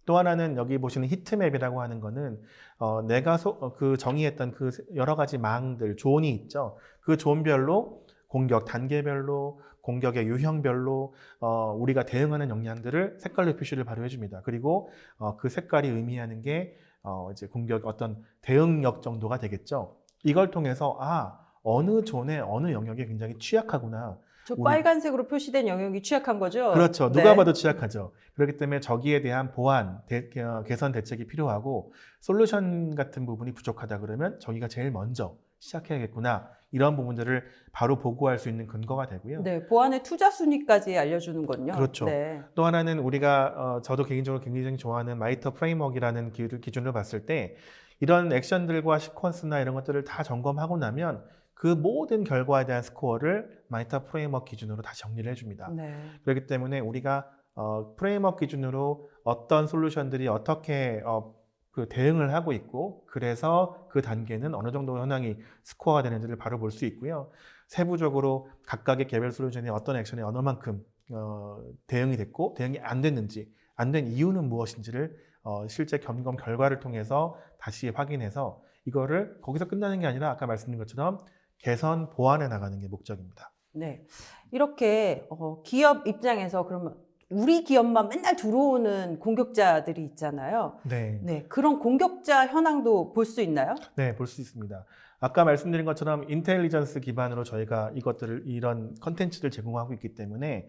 또 하나는 여기 보시는 히트맵이라고 하는 거는 내가 그 정의했던 그 여러 가지 망들, 존이 있죠. 그 존별로 공격 단계별로 공격의 유형별로 우리가 대응하는 역량들을 색깔로 표시를 바로 해줍니다. 그리고 그 색깔이 의미하는 게 이제 공격 어떤 대응력 정도가 되겠죠. 이걸 통해서 어느 존에 어느 영역에 굉장히 취약하구나. 저 우리 빨간색으로 표시된 영역이 취약한 거죠? 그렇죠. 누가 네. 봐도 취약하죠. 그렇기 때문에 저기에 대한 보완, 개선 대책이 필요하고 솔루션 같은 부분이 부족하다 그러면 저기가 제일 먼저 시작해야겠구나. 이런 부분들을 바로 보고할 수 있는 근거가 되고요. 네, 보안의 투자 순위까지 알려주는군요. 그렇죠. 네. 또 하나는 우리가 저도 개인적으로 굉장히 좋아하는 마이터 프레임워크이라는 기준으로 봤을 때 이런 액션들과 시퀀스나 이런 것들을 다 점검하고 나면 그 모든 결과에 대한 스코어를 마이터 프레임워크 기준으로 다 정리를 해줍니다. 네. 그렇기 때문에 우리가 프레임워크 기준으로 어떤 솔루션들이 어떻게 그 대응을 하고 있고 그래서 그 단계는 어느 정도 현황이 스코어가 되는지를 바로 볼 수 있고요. 세부적으로 각각의 개별 솔루션이 어떤 액션에 어느 만큼 대응이 됐고 대응이 안 됐는지 안 된 이유는 무엇인지를 실제 점검 결과를 통해서 다시 확인해서 이거를 거기서 끝나는 게 아니라 아까 말씀드린 것처럼 개선 보완해 나가는 게 목적입니다. 네. 이렇게 기업 입장에서 그러면 우리 기업만 맨날 들어오는 공격자들이 있잖아요. 네. 네. 그런 공격자 현황도 볼 수 있나요? 네, 볼 수 있습니다. 아까 말씀드린 것처럼 인텔리전스 기반으로 저희가 이런 컨텐츠를 제공하고 있기 때문에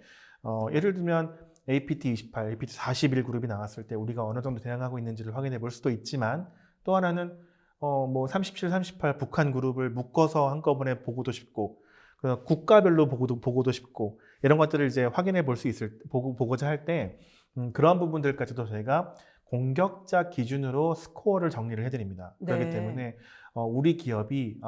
예를 들면 APT28, APT41 그룹이 나왔을 때 우리가 어느 정도 대응하고 있는지를 확인해 볼 수도 있지만 또 하나는 뭐 37, 38 북한 그룹을 묶어서 한꺼번에 보고도 싶고 국가별로 보고도 싶고 이런 것들을 이제 확인해 볼 수 보고자 할 때 그런 부분들까지도 저희가 공격자 기준으로 스코어를 정리를 해드립니다. 그렇기 네. 때문에 우리 기업이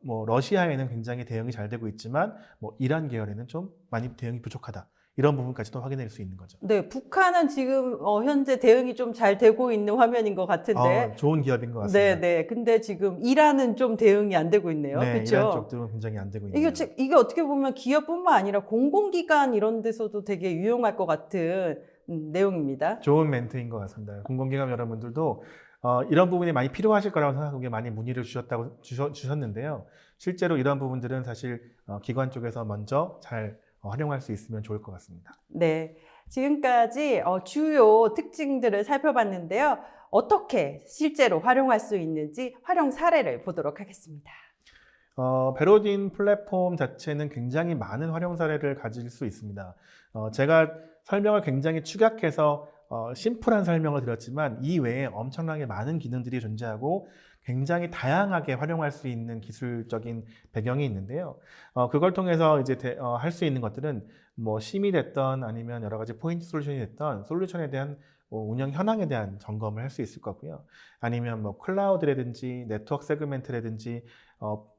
뭐 러시아에는 굉장히 대응이 잘 되고 있지만 뭐 이란 계열에는 좀 많이 대응이 부족하다. 이런 부분까지도 확인할 수 있는 거죠. 네, 북한은 지금 현재 대응이 좀 잘 되고 있는 화면인 것 같은데. 좋은 기업인 것 네, 같습니다. 네. 근데 지금 이란은 좀 대응이 안 되고 있네요. 네, 그렇죠? 이란 쪽들은 굉장히 안 되고 있네요. 이게 어떻게 보면 기업뿐만 아니라 공공기관 이런 데서도 되게 유용할 것 같은 내용입니다. 좋은 멘트인 것 같습니다. 공공기관 여러분들도 이런 부분이 많이 필요하실 거라고 생각하고 많이 문의를 주셨는데요. 실제로 이런 부분들은 사실 기관 쪽에서 먼저 잘 활용할 수 있으면 좋을 것 같습니다. 네. 지금까지 주요 특징들을 살펴봤는데요. 어떻게 실제로 활용할 수 있는지 활용 사례를 보도록 하겠습니다. 베로딘 플랫폼 자체는 굉장히 많은 활용 사례를 가질 수 있습니다. 제가 설명을 굉장히 축약해서 심플한 설명을 드렸지만 이 외에 엄청나게 많은 기능들이 존재하고 굉장히 다양하게 활용할 수 있는 기술적인 배경이 있는데요. 그걸 통해서 이제 할 수 있는 것들은 뭐 심의 됐던 아니면 여러 가지 포인트 솔루션이 됐던 솔루션에 대한 운영 현황에 대한 점검을 할 수 있을 거고요. 아니면 뭐 클라우드라든지 네트워크 세그멘트라든지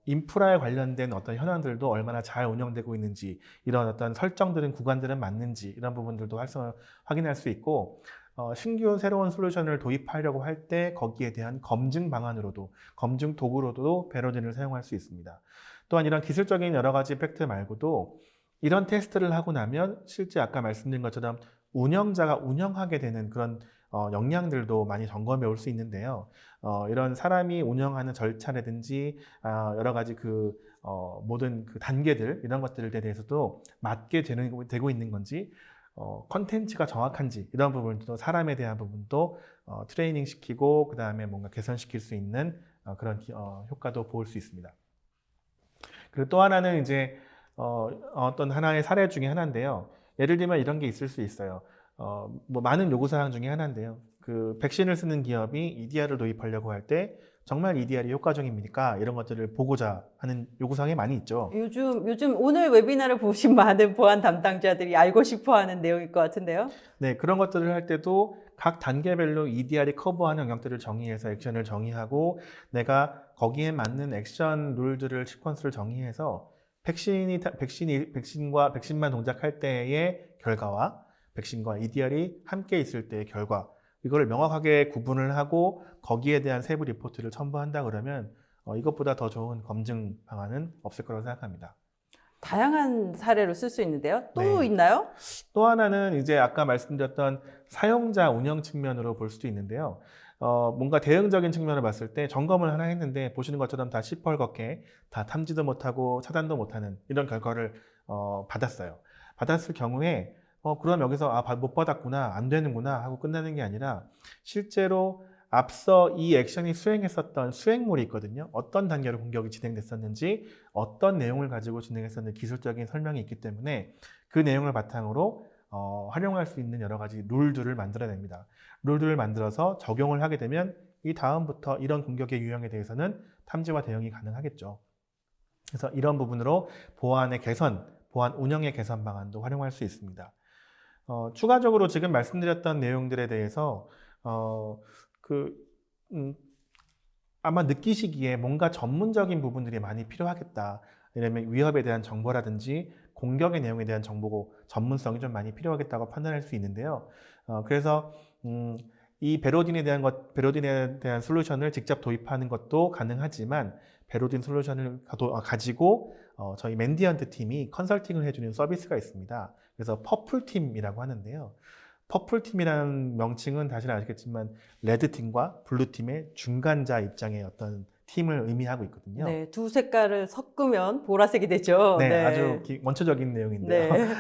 인프라에 관련된 어떤 현황들도 얼마나 잘 운영되고 있는지 이런 어떤 설정들은 구간들은 맞는지 이런 부분들도 활성을 확인할 수 있고 신규 새로운 솔루션을 도입하려고 할 때 거기에 대한 검증 방안으로도 검증 도구로도 베로딘을 사용할 수 있습니다. 또한 이런 기술적인 여러 가지 팩트 말고도 이런 테스트를 하고 나면 실제 아까 말씀드린 것처럼 운영자가 운영하게 되는 그런 역량들도 많이 점검해 올 수 있는데요. 이런 사람이 운영하는 절차라든지 여러 가지 모든 그 단계들 이런 것들에 대해서도 맞게 되고 있는 건지 컨텐츠가 정확한지 이런 부분도 사람에 대한 부분도 트레이닝 시키고 그 다음에 뭔가 개선시킬 수 있는 그런 효과도 볼 수 있습니다. 그리고 또 하나는 이제 어떤 하나의 사례 중에 하나인데요. 예를 들면 이런 게 있을 수 있어요. 뭐 많은 요구사항 중에 하나인데요. 그 백신을 쓰는 기업이 EDR을 도입하려고 할 때 정말 EDR이 효과적입니까? 이런 것들을 보고자 하는 요구사항이 많이 있죠. 요즘 오늘 웨비나를 보신 많은 보안 담당자들이 알고 싶어 하는 내용일 것 같은데요. 네, 그런 것들을 할 때도 각 단계별로 EDR이 커버하는 영역들을 정의해서 액션을 정의하고 내가 거기에 맞는 액션 룰들을 시퀀스를 정의해서 백신만 동작할 때의 결과와 백신과 EDR이 함께 있을 때의 결과 이거를 명확하게 구분을 하고 거기에 대한 세부 리포트를 첨부한다 그러면 이것보다 더 좋은 검증 방안은 없을 거라고 생각합니다. 다양한 사례로 쓸 수 있는데요. 또 네. 있나요? 또 하나는 이제 아까 말씀드렸던 사용자 운영 측면으로 볼 수도 있는데요. 뭔가 대응적인 측면을 봤을 때 점검을 하나 했는데 보시는 것처럼 다 시뻘겋게 다 탐지도 못하고 차단도 못하는 이런 결과를 받았어요. 받았을 경우에 그럼 여기서 못 받았구나 안 되는구나 하고 끝나는 게 아니라 실제로 앞서 이 액션이 수행했었던 수행물이 있거든요. 어떤 단계로 공격이 진행됐었는지, 어떤 내용을 가지고 진행했었는지 기술적인 설명이 있기 때문에 그 내용을 바탕으로 활용할 수 있는 여러 가지 룰들을 만들어냅니다. 룰들을 만들어서 적용을 하게 되면 이 다음부터 이런 공격의 유형에 대해서는 탐지와 대응이 가능하겠죠. 그래서 이런 부분으로 보안의 개선, 보안 운영의 개선 방안도 활용할 수 있습니다. 추가적으로 지금 말씀드렸던 내용들에 대해서 아마 느끼시기에 뭔가 전문적인 부분들이 많이 필요하겠다. 왜냐하면 위협에 대한 정보라든지 공격의 내용에 대한 정보고 전문성이 좀 많이 필요하겠다고 판단할 수 있는데요. 그래서 이 베로딘에 대한 솔루션을 직접 도입하는 것도 가능하지만 베로딘 솔루션을 가지고 저희 맨디언트 팀이 컨설팅을 해주는 서비스가 있습니다. 그래서 퍼플팀이라고 하는데요. 퍼플팀이라는 명칭은 다시 아시겠지만 레드팀과 블루팀의 중간자 입장의 어떤 팀을 의미하고 있거든요. 네, 두 색깔을 섞으면 보라색이 되죠. 네, 네. 아주 원초적인 내용인데요. 네.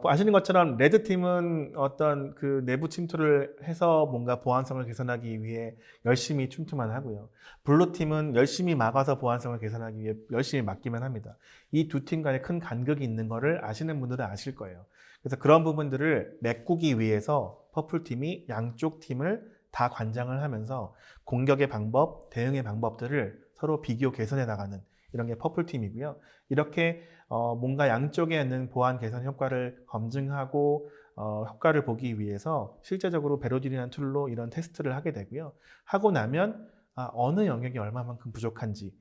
아시는 것처럼 레드팀은 어떤 그 내부 침투를 해서 뭔가 보안성을 개선하기 위해 열심히 침투만 하고요. 블루팀은 열심히 막아서 보안성을 개선하기 위해 열심히 막기만 합니다. 이 두 팀 간에 큰 간극이 있는 거를 아시는 분들은 아실 거예요. 그래서 그런 부분들을 메꾸기 위해서 퍼플팀이 양쪽 팀을 다 관장을 하면서 공격의 방법, 대응의 방법들을 서로 비교 개선해 나가는 이런 게 퍼플팀이고요. 이렇게 뭔가 양쪽에 있는 보안 개선 효과를 검증하고 효과를 보기 위해서 실제적으로 베로딘이라는 툴로 이런 테스트를 하게 되고요. 하고 나면 어느 영역이 얼마만큼 부족한지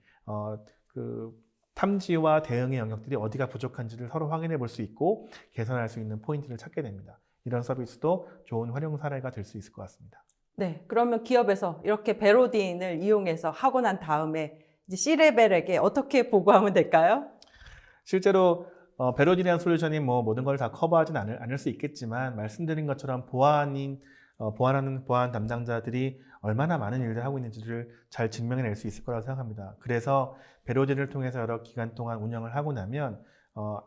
탐지와 대응의 영역들이 어디가 부족한지를 서로 확인해 볼 수 있고 개선할 수 있는 포인트를 찾게 됩니다. 이런 서비스도 좋은 활용 사례가 될 수 있을 것 같습니다. 네, 그러면 기업에서 이렇게 베로딘을 이용해서 하고 난 다음에 이제 C레벨에게 어떻게 보고하면 될까요? 실제로 베로딘이라는 솔루션이 모든 걸 다 커버하진 않을 수 있겠지만 말씀드린 것처럼 보안하는 보안 담당자들이 얼마나 많은 일을 하고 있는지를 잘 증명해낼 수 있을 거라고 생각합니다. 그래서 베로딘을 통해서 여러 기간 동안 운영을 하고 나면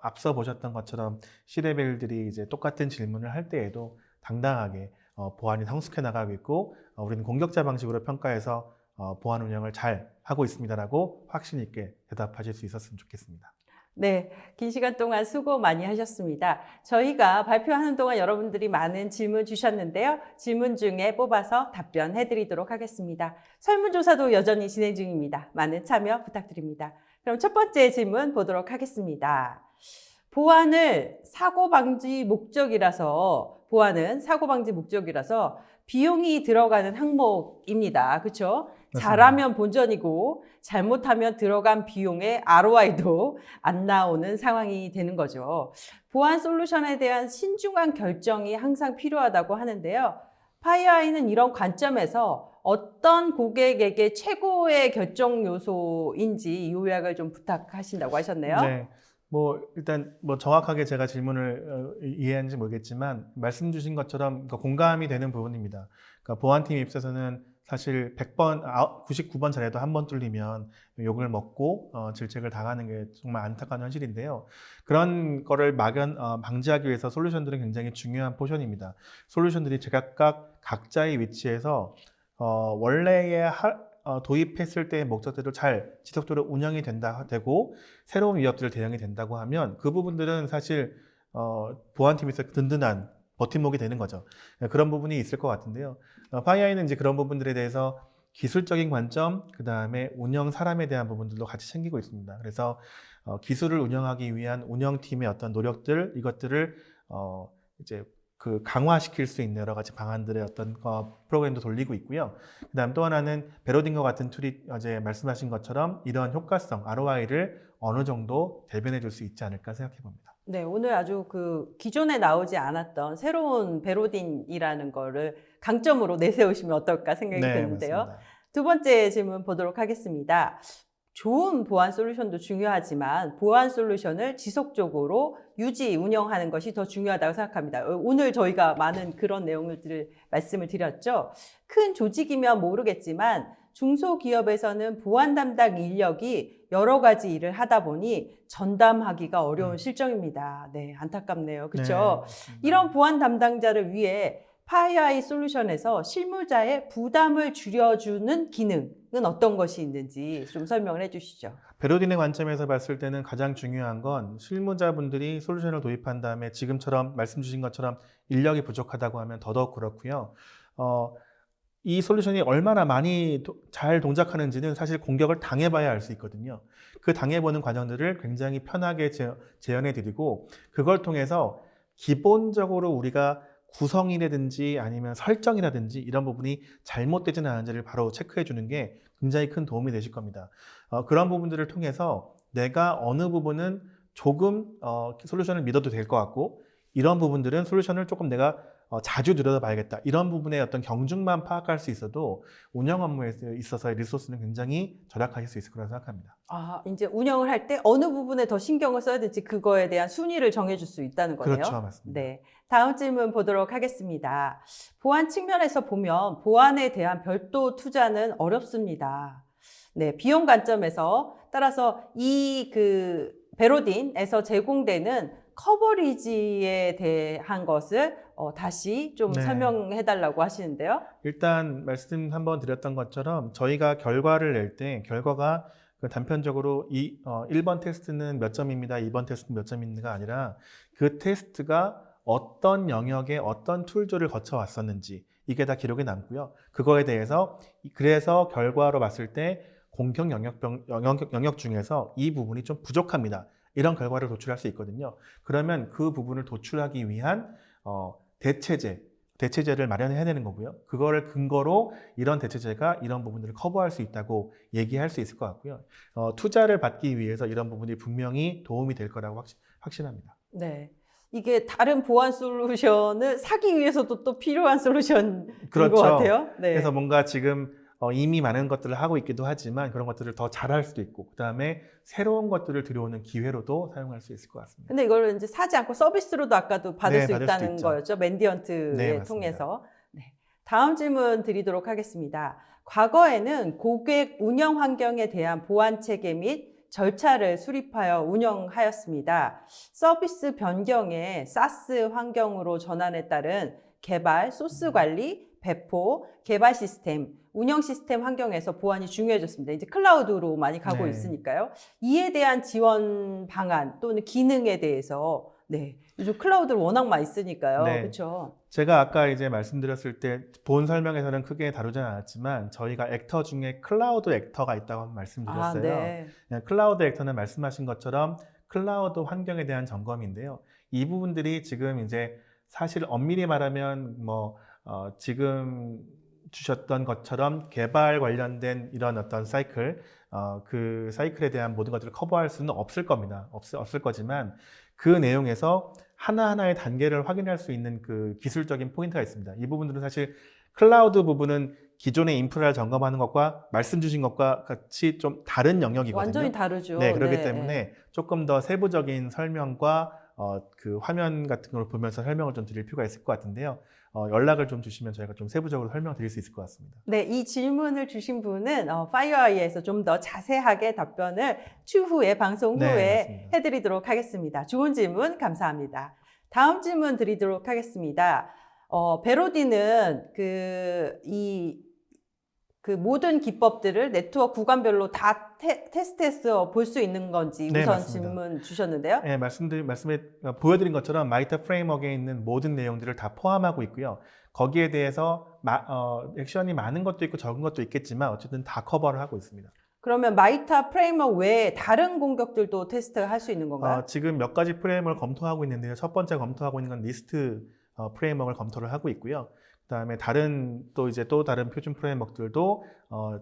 앞서 보셨던 것처럼 C레벨들이 이제 똑같은 질문을 할 때에도 당당하게 보안이 성숙해 나가고 있고 우리는 공격자 방식으로 평가해서 보안 운영을 잘 하고 있습니다라고 확신 있게 대답하실 수 있었으면 좋겠습니다. 네, 긴 시간 동안 수고 많이 하셨습니다. 저희가 발표하는 동안 여러분들이 많은 질문 주셨는데요. 질문 중에 뽑아서 답변해 드리도록 하겠습니다. 설문조사도 여전히 진행 중입니다. 많은 참여 부탁드립니다. 그럼 첫 번째 질문 보도록 하겠습니다. 보안은 사고방지 목적이라서 비용이 들어가는 항목입니다. 그렇죠? 잘하면 본전이고 잘못하면 들어간 비용의 ROI도 안 나오는 상황이 되는 거죠. 보안 솔루션에 대한 신중한 결정이 항상 필요하다고 하는데요. 파이어아이는 이런 관점에서 어떤 고객에게 최고의 결정 요소인지 요약을 좀 부탁하신다고 하셨네요. 네. 일단 정확하게 제가 질문을 이해했는지 모르겠지만 말씀 주신 것처럼 공감이 되는 부분입니다. 그러니까 보안팀 입장에서는 사실 100번, 99번 잘해도 한 번 뚫리면 욕을 먹고 질책을 당하는 게 정말 안타까운 현실인데요. 그런 거를 방지하기 위해서 솔루션들은 굉장히 중요한 포션입니다. 솔루션들이 각자의 위치에서 원래의 도입했을 때의 목적대로 잘 지속적으로 운영이 되고 새로운 위협들을 대응이 된다고 하면 그 부분들은 사실 보안팀에서 든든한 버팀목이 되는 거죠. 그런 부분이 있을 것 같은데요. 파이어아이는 이제 그런 부분들에 대해서 기술적인 관점, 그 다음에 운영 사람에 대한 부분들도 같이 챙기고 있습니다. 그래서 기술을 운영하기 위한 운영팀의 어떤 노력들, 이것들을 이제 강화시킬 수 있는 여러 가지 방안들의 어떤 프로그램도 돌리고 있고요. 그 다음 또 하나는 베로딘과 같은 툴이 어제 말씀하신 것처럼 이런 효과성, ROI를 어느 정도 대변해 줄 수 있지 않을까 생각해 봅니다. 네, 오늘 아주 기존에 나오지 않았던 새로운 베로딘이라는 거를 강점으로 내세우시면 어떨까 생각이 드는데요. 맞습니다. 두 번째 질문 보도록 하겠습니다. 좋은 보안 솔루션도 중요하지만 보안 솔루션을 지속적으로 유지, 운영하는 것이 더 중요하다고 생각합니다. 오늘 저희가 많은 그런 내용들을 말씀을 드렸죠. 큰 조직이면 모르겠지만 중소기업에서는 보안 담당 인력이 여러 가지 일을 하다 보니 전담하기가 어려운 실정입니다. 네, 안타깝네요. 그렇죠? 네, 이런 보안 담당자를 위해 FireEye 솔루션에서 실무자의 부담을 줄여주는 기능은 어떤 것이 있는지 좀 설명을 해주시죠. 베로딘의 관점에서 봤을 때는 가장 중요한 건 실무자분들이 솔루션을 도입한 다음에 지금처럼 말씀 주신 것처럼 인력이 부족하다고 하면 더더욱 그렇고요. 이 솔루션이 얼마나 많이 잘 동작하는지는 사실 공격을 당해봐야 알 수 있거든요. 그 당해보는 과정들을 굉장히 편하게 재현해드리고 그걸 통해서 기본적으로 우리가 구성이라든지 아니면 설정이라든지 이런 부분이 잘못되지는 않은지를 바로 체크해 주는 게 굉장히 큰 도움이 되실 겁니다. 그런 부분들을 통해서 내가 어느 부분은 조금 솔루션을 믿어도 될 것 같고 이런 부분들은 솔루션을 조금 내가 자주 들여다봐야겠다. 이런 부분의 어떤 경중만 파악할 수 있어도 운영 업무에 있어서의 리소스는 굉장히 절약하실 수 있을 거라고 생각합니다. 이제 운영을 할 때 어느 부분에 더 신경을 써야 될지 그거에 대한 순위를 정해줄 수 있다는 거네요. 그렇죠, 맞습니다. 네, 다음 질문 보도록 하겠습니다. 보안 측면에서 보면 보안에 대한 별도 투자는 어렵습니다. 네, 비용 관점에서 따라서 이 베로딘에서 제공되는 커버리지에 대한 것을 다시 좀 네. 설명해 달라고 하시는데요. 일단 말씀 한번 드렸던 것처럼 저희가 결과를 낼 때 결과가 단편적으로 1번 테스트는 몇 점입니다. 2번 테스트는 몇 점입니다가 아니라 그 테스트가 어떤 영역에 어떤 툴들을 거쳐왔었는지 이게 다 기록에 남고요. 그거에 대해서 그래서 결과로 봤을 때 공격 영역 중에서 이 부분이 좀 부족합니다. 이런 결과를 도출할 수 있거든요. 그러면 그 부분을 도출하기 위한 대체제를 마련해야 되는 거고요. 그거를 근거로 이런 대체제가 이런 부분들을 커버할 수 있다고 얘기할 수 있을 것 같고요. 투자를 받기 위해서 이런 부분이 분명히 도움이 될 거라고 확신합니다. 네. 이게 다른 보안 솔루션을 사기 위해서도 또 필요한 솔루션인 그렇죠. 것 같아요. 네. 그래서 뭔가 지금 이미 많은 것들을 하고 있기도 하지만 그런 것들을 더 잘할 수도 있고 그다음에 새로운 것들을 들여오는 기회로도 사용할 수 있을 것 같습니다. 근데 이걸 이제 사지 않고 서비스로도 아까도 받을 네, 수 받을 있다는 수도 있죠. 거였죠. 맨디언트에 네, 통해서. 네. 다음 질문 드리도록 하겠습니다. 과거에는 고객 운영 환경에 대한 보안 체계 및 절차를 수립하여 운영하였습니다. 서비스 변경에 사스 환경으로 전환에 따른 개발, 소스 관리, 배포, 개발 시스템, 운영 시스템 환경에서 보안이 중요해졌습니다. 이제 클라우드로 많이 가고 네. 있으니까요. 이에 대한 지원 방안 또는 기능에 대해서 요즘 클라우드를 워낙 많이 쓰니까요. 네. 그렇죠? 제가 아까 이제 말씀드렸을 때 본 설명에서는 크게 다루지 않았지만 저희가 액터 중에 클라우드 액터가 있다고 말씀드렸어요. 네. 클라우드 액터는 말씀하신 것처럼 클라우드 환경에 대한 점검인데요. 이 부분들이 지금 이제 사실 엄밀히 말하면 지금 주셨던 것처럼 개발 관련된 이런 어떤 사이클, 그 사이클에 대한 모든 것들을 커버할 수는 없을 겁니다. 없을 거지만 그 내용에서 하나하나의 단계를 확인할 수 있는 그 기술적인 포인트가 있습니다. 이 부분들은 사실 클라우드 부분은 기존의 인프라를 점검하는 것과 말씀 주신 것과 같이 좀 다른 영역이거든요. 완전히 다르죠. 네, 그렇기 때문에 조금 더 세부적인 설명과 그 화면 같은 걸 보면서 설명을 좀 드릴 필요가 있을 것 같은데요. 연락을 좀 주시면 저희가 좀 세부적으로 설명드릴 수 있을 것 같습니다. 네, 이 질문을 주신 분은 FireEye에서 좀 더 자세하게 답변을 추후에 방송 후에 맞습니다. 해드리도록 하겠습니다. 좋은 질문 감사합니다. 다음 질문 드리도록 하겠습니다. 베로딘은 그 모든 기법들을 네트워크 구간별로 다 테스트해서 볼 수 있는 건지 네, 우선 맞습니다. 질문 주셨는데요. 네, 보여드린 것처럼 마이터 프레임워크에 있는 모든 내용들을 다 포함하고 있고요. 거기에 대해서 액션이 많은 것도 있고 적은 것도 있겠지만 어쨌든 다 커버를 하고 있습니다. 그러면 마이타 프레임워크 외에 다른 공격들도 테스트할 수 있는 건가요? 지금 몇 가지 프레임워크를 검토하고 있는데요. 첫 번째 검토하고 있는 건 리스트 프레임워크를 검토를 하고 있고요. 그다음에 또 다른 표준 프레임워크들도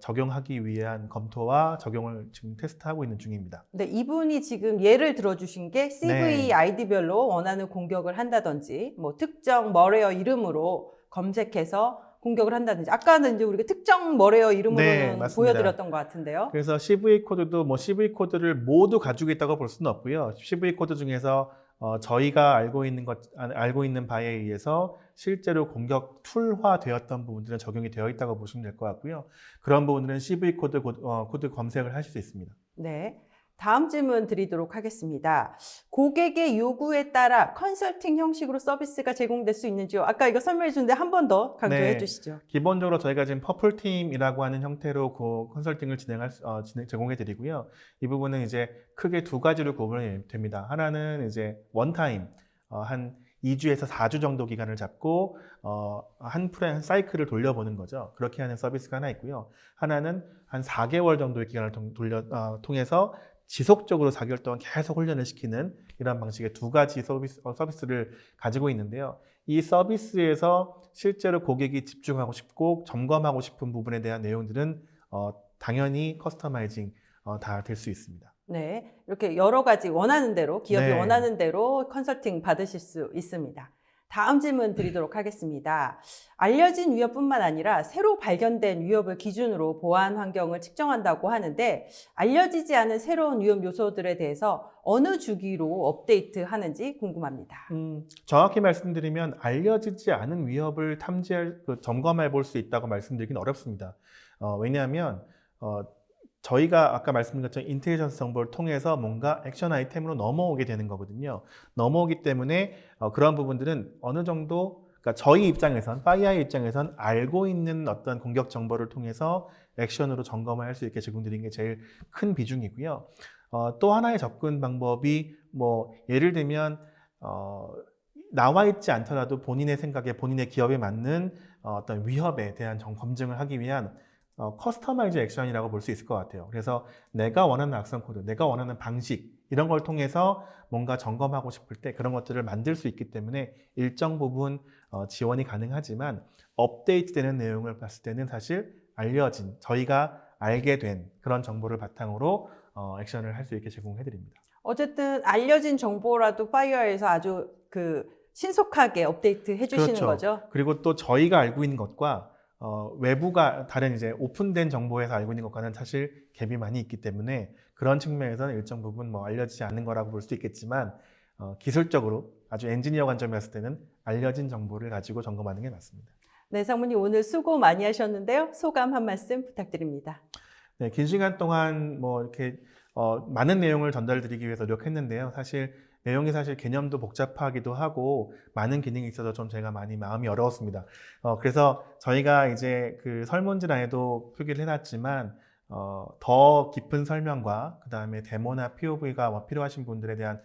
적용하기 위한 검토와 적용을 지금 테스트하고 있는 중입니다. 네, 이분이 지금 예를 들어주신 게 CV 아이디별로 원하는 공격을 한다든지, 뭐 특정 머레어 이름으로 검색해서 공격을 한다든지. 아까는 이제 우리가 특정 머레어 이름으로는 맞습니다. 보여드렸던 것 같은데요. 그래서 CV 코드도 CV 코드를 모두 가지고 있다고 볼 수는 없고요. CV 코드 중에서 저희가 알고 있는 바에 의해서 실제로 공격 툴화 되었던 부분들은 적용이 되어 있다고 보시면 될 것 같고요. 그런 부분들은 CV 코드 검색을 하실 수 있습니다. 네. 다음 질문 드리도록 하겠습니다. 고객의 요구에 따라 컨설팅 형식으로 서비스가 제공될 수 있는지요? 아까 이거 설명해 주는데 한 번 더 강조해 네. 주시죠. 기본적으로 저희가 지금 퍼플팀이라고 하는 형태로 그 컨설팅을 제공해 드리고요. 이 부분은 이제 크게 두 가지로 구분이 됩니다. 하나는 이제 원타임, 한 2주에서 4주 정도 기간을 잡고 한 사이클을 돌려보는 거죠. 그렇게 하는 서비스가 하나 있고요. 하나는 한 4개월 정도의 기간을 통해서 지속적으로 4개월 동안 계속 훈련을 시키는 이런 방식의 두 가지 서비스를 가지고 있는데요. 이 서비스에서 실제로 고객이 집중하고 싶고 점검하고 싶은 부분에 대한 내용들은 당연히 커스터마이징 다 될 수 있습니다. 네, 이렇게 여러 가지 원하는 대로, 기업이 네. 원하는 대로 컨설팅 받으실 수 있습니다. 다음 질문 드리도록 하겠습니다. 알려진 위협뿐만 아니라 새로 발견된 위협을 기준으로 보안 환경을 측정한다고 하는데 알려지지 않은 새로운 위협 요소들에 대해서 어느 주기로 업데이트하는지 궁금합니다. 정확히 말씀드리면 알려지지 않은 위협을 점검해 볼 수 있다고 말씀드리긴 어렵습니다. 왜냐하면 저희가 아까 말씀드린 것처럼 인텔리전스 정보를 통해서 뭔가 액션 아이템으로 넘어오게 되는 거거든요. 넘어오기 때문에 그런 부분들은 어느 정도, 그러니까 저희 입장에선, 파이아이 입장에선 알고 있는 어떤 공격 정보를 통해서 액션으로 점검을 할 수 있게 제공드리는 게 제일 큰 비중이고요. 또 하나의 접근 방법이 예를 들면 나와 있지 않더라도 본인의 생각에 본인의 기업에 맞는 어떤 위협에 대한 검증을 하기 위한 커스터마이즈 액션이라고 볼 수 있을 것 같아요. 그래서 내가 원하는 악성 코드, 내가 원하는 방식 이런 걸 통해서 뭔가 점검하고 싶을 때 그런 것들을 만들 수 있기 때문에 일정 부분 지원이 가능하지만 업데이트되는 내용을 봤을 때는 사실 저희가 알게 된 그런 정보를 바탕으로 액션을 할 수 있게 제공해 드립니다. 어쨌든 알려진 정보라도 파이어에서 아주 신속하게 업데이트 해주시는 그렇죠. 거죠. 그리고 또 저희가 알고 있는 것과 외부가 다른 이제 오픈된 정보에서 알고 있는 것과는 사실 갭이 많이 있기 때문에 그런 측면에서는 일정 부분 알려지지 않은 거라고 볼 수도 있겠지만 기술적으로 아주 엔지니어 관점이었을 때는 알려진 정보를 가지고 점검하는 게 맞습니다. 네, 상무님 오늘 수고 많이 하셨는데요. 소감 한 말씀 부탁드립니다. 네, 긴 시간 동안 이렇게 많은 내용을 전달드리기 위해서 노력했는데요. 내용이 사실 개념도 복잡하기도 하고 많은 기능이 있어서 좀 제가 많이 마음이 어려웠습니다. 그래서 저희가 이제 그 설문지란에도 표기를 해놨지만 더 깊은 설명과 그 다음에 데모나 POV가 필요하신 분들에 대한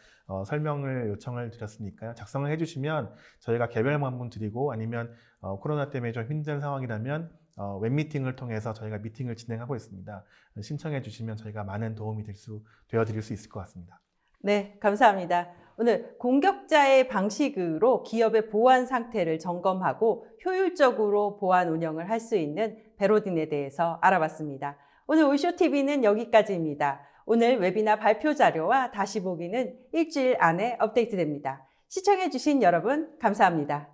설명을 요청을 드렸으니까요. 작성을 해주시면 저희가 개별 방문 드리고 아니면 코로나 때문에 좀 힘든 상황이라면 웹미팅을 통해서 저희가 미팅을 진행하고 있습니다. 신청해 주시면 저희가 많은 도움이 되어드릴 수 있을 것 같습니다. 네, 감사합니다. 오늘 공격자의 방식으로 기업의 보안 상태를 점검하고 효율적으로 보안 운영을 할 수 있는 베로딘에 대해서 알아봤습니다. 오늘 올쇼TV는 여기까지입니다. 오늘 웨비나 발표 자료와 다시 보기는 일주일 안에 업데이트됩니다. 시청해주신 여러분 감사합니다.